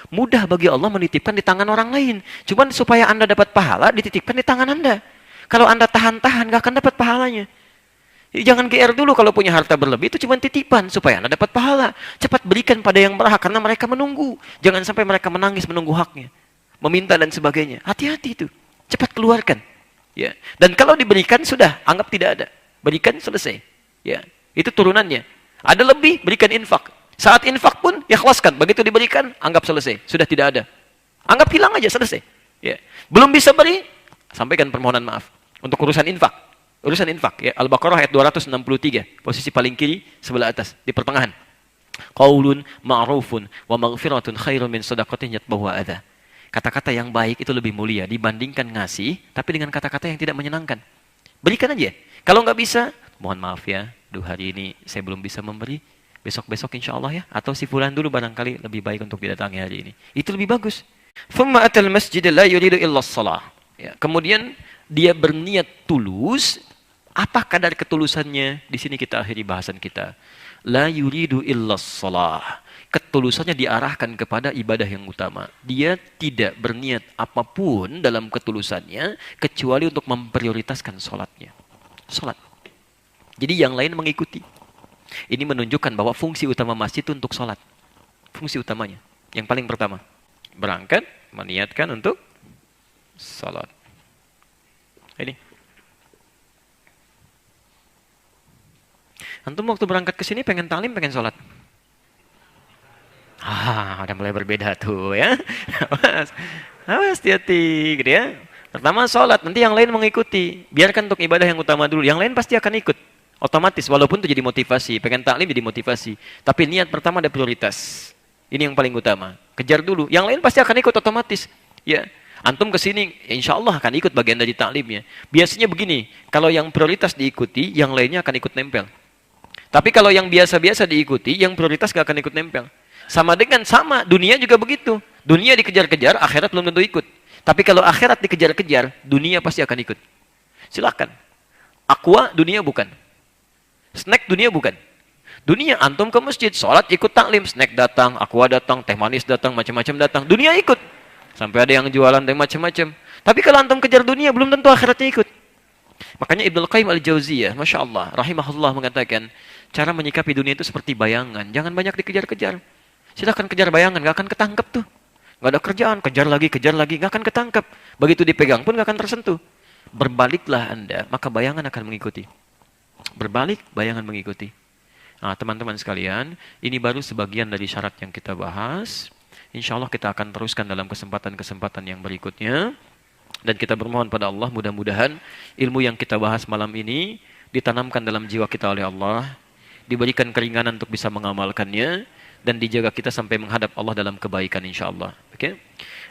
Mudah bagi Allah menitipkan di tangan orang lain. Cuman supaya Anda dapat pahala dititipkan di tangan Anda. Kalau Anda tahan-tahan, nggak akan dapat pahalanya. Jadi jangan GR dulu kalau punya harta berlebih, itu cuma titipan supaya Anda dapat pahala. Cepat berikan pada yang berhak, karena mereka menunggu. Jangan sampai mereka menangis menunggu haknya. Meminta dan sebagainya. Hati-hati itu. Cepat keluarkan. Ya. Dan kalau diberikan, sudah. Anggap tidak ada. Berikan, selesai. Ya. Itu turunannya. Ada lebih, berikan infak. Saat infak pun, ikhlaskan. Begitu diberikan, anggap selesai. Sudah tidak ada. Anggap hilang aja, selesai. Ya. Belum bisa beri, sampaikan permohonan maaf. Untuk urusan infak. Urusan infak. Ya. Al-Baqarah ayat 263. Posisi paling kiri, sebelah atas. Di pertengahan. Qaulun ma'rufun wa maghfiratun khairun min sadaqatin yatba'uha adha. Kata-kata yang baik itu lebih mulia dibandingkan ngasih, tapi dengan kata-kata yang tidak menyenangkan. Berikan aja. Kalau nggak bisa, mohon maaf ya. Hari ini saya belum bisa memberi. Besok-besok insya Allah ya. Atau si fulan dulu barangkali lebih baik untuk didatangi hari ini. Itu lebih bagus. Thumma atal masjid la yuridu illa shalah. Ya. Kemudian dia berniat tulus. Apa kadar ketulusannya? Di sini kita akhiri bahasan kita. La yuridu illa shalah. Ketulusannya diarahkan kepada ibadah yang utama. Dia tidak berniat apapun dalam ketulusannya kecuali untuk memprioritaskan sholatnya. Sholat. Jadi yang lain mengikuti. Ini menunjukkan bahwa fungsi utama masjid itu untuk sholat. Fungsi utamanya. Yang paling pertama. Berangkat, meniatkan untuk sholat. Ini. Antum waktu berangkat ke sini pengen talim, pengen sholat. Udah mulai berbeda tuh ya. Awas hati-hati gitu ya. Pertama sholat, nanti yang lain mengikuti. Biarkan untuk ibadah yang utama dulu. Yang lain pasti akan ikut. Otomatis, walaupun itu jadi motivasi. Pengen taklim jadi motivasi. Tapi niat pertama ada prioritas. Ini yang paling utama. Kejar dulu. Yang lain pasti akan ikut otomatis. Ya, antum kesini, insya Allah akan ikut bagian dari taklimnya. Biasanya begini, kalau yang prioritas diikuti, yang lainnya akan ikut nempel. Tapi kalau yang biasa-biasa diikuti, yang prioritas gak akan ikut nempel. Sama dunia juga begitu. Dunia dikejar-kejar, akhirat belum tentu ikut. Tapi kalau akhirat dikejar-kejar, dunia pasti akan ikut. Silakan. Aqua, dunia bukan. Snack, dunia bukan. Dunia, antum ke masjid, sholat ikut taklim, snack datang, aqua datang, teh manis datang, macam-macam datang. Dunia ikut. Sampai ada yang jualan teh macam-macam. Tapi kalau antum kejar dunia, belum tentu akhiratnya ikut. Makanya Ibnu Qayyim al-Jauziyah, Masya Allah, rahimahullah mengatakan, cara menyikapi dunia itu seperti bayangan. Jangan banyak dikejar-kejar. Silahkan kejar bayangan, gak akan ketangkep tuh. Gak ada kerjaan, kejar lagi, gak akan ketangkep. Begitu dipegang pun gak akan tersentuh. Berbaliklah Anda, maka bayangan akan mengikuti. Berbalik, bayangan mengikuti. Nah, teman-teman sekalian, ini baru sebagian dari syarat yang kita bahas. Insya Allah kita akan teruskan dalam kesempatan-kesempatan yang berikutnya. Dan kita bermohon pada Allah, mudah-mudahan ilmu yang kita bahas malam ini ditanamkan dalam jiwa kita oleh Allah, diberikan keringanan untuk bisa mengamalkannya, dan dijaga kita sampai menghadap Allah dalam kebaikan insya Allah. Oke?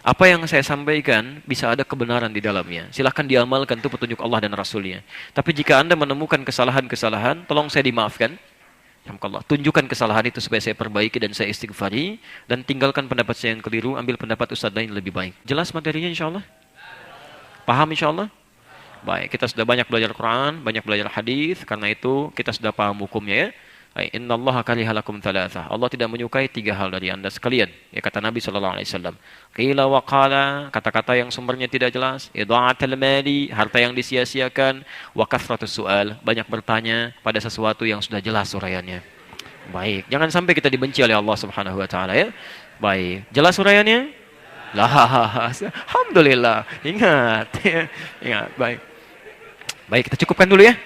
Apa yang saya sampaikan bisa ada kebenaran di dalamnya. Silahkan diamalkan, itu petunjuk Allah dan Rasulnya. Tapi jika Anda menemukan kesalahan-kesalahan, tolong saya dimaafkan. Allah, tunjukkan kesalahan itu supaya saya perbaiki dan saya istighfari, dan tinggalkan pendapat saya yang keliru, ambil pendapat ustadz lain lebih baik. Jelas materinya insya Allah? Paham insya Allah? Baik, kita sudah banyak belajar Quran, banyak belajar hadis, karena itu kita sudah paham hukumnya ya. Innallaha kariha lakum thalathah. Allah tidak menyukai 3 hal dari Anda sekalian. Ya kata Nabi sallallahu alaihi wasallam. Qila wa qala, kata-kata yang sumbernya tidak jelas, idha'atul mali, harta yang disia-siakan, wa kathratus su'al, banyak bertanya pada sesuatu yang sudah jelas uraiannya. Baik, jangan sampai kita dibenci oleh Allah Subhanahu wa taala ya. Baik, jelas uraiannya? Lah, alhamdulillah. Ingat, ya. Ingat, baik. Baik, kita cukupkan dulu ya.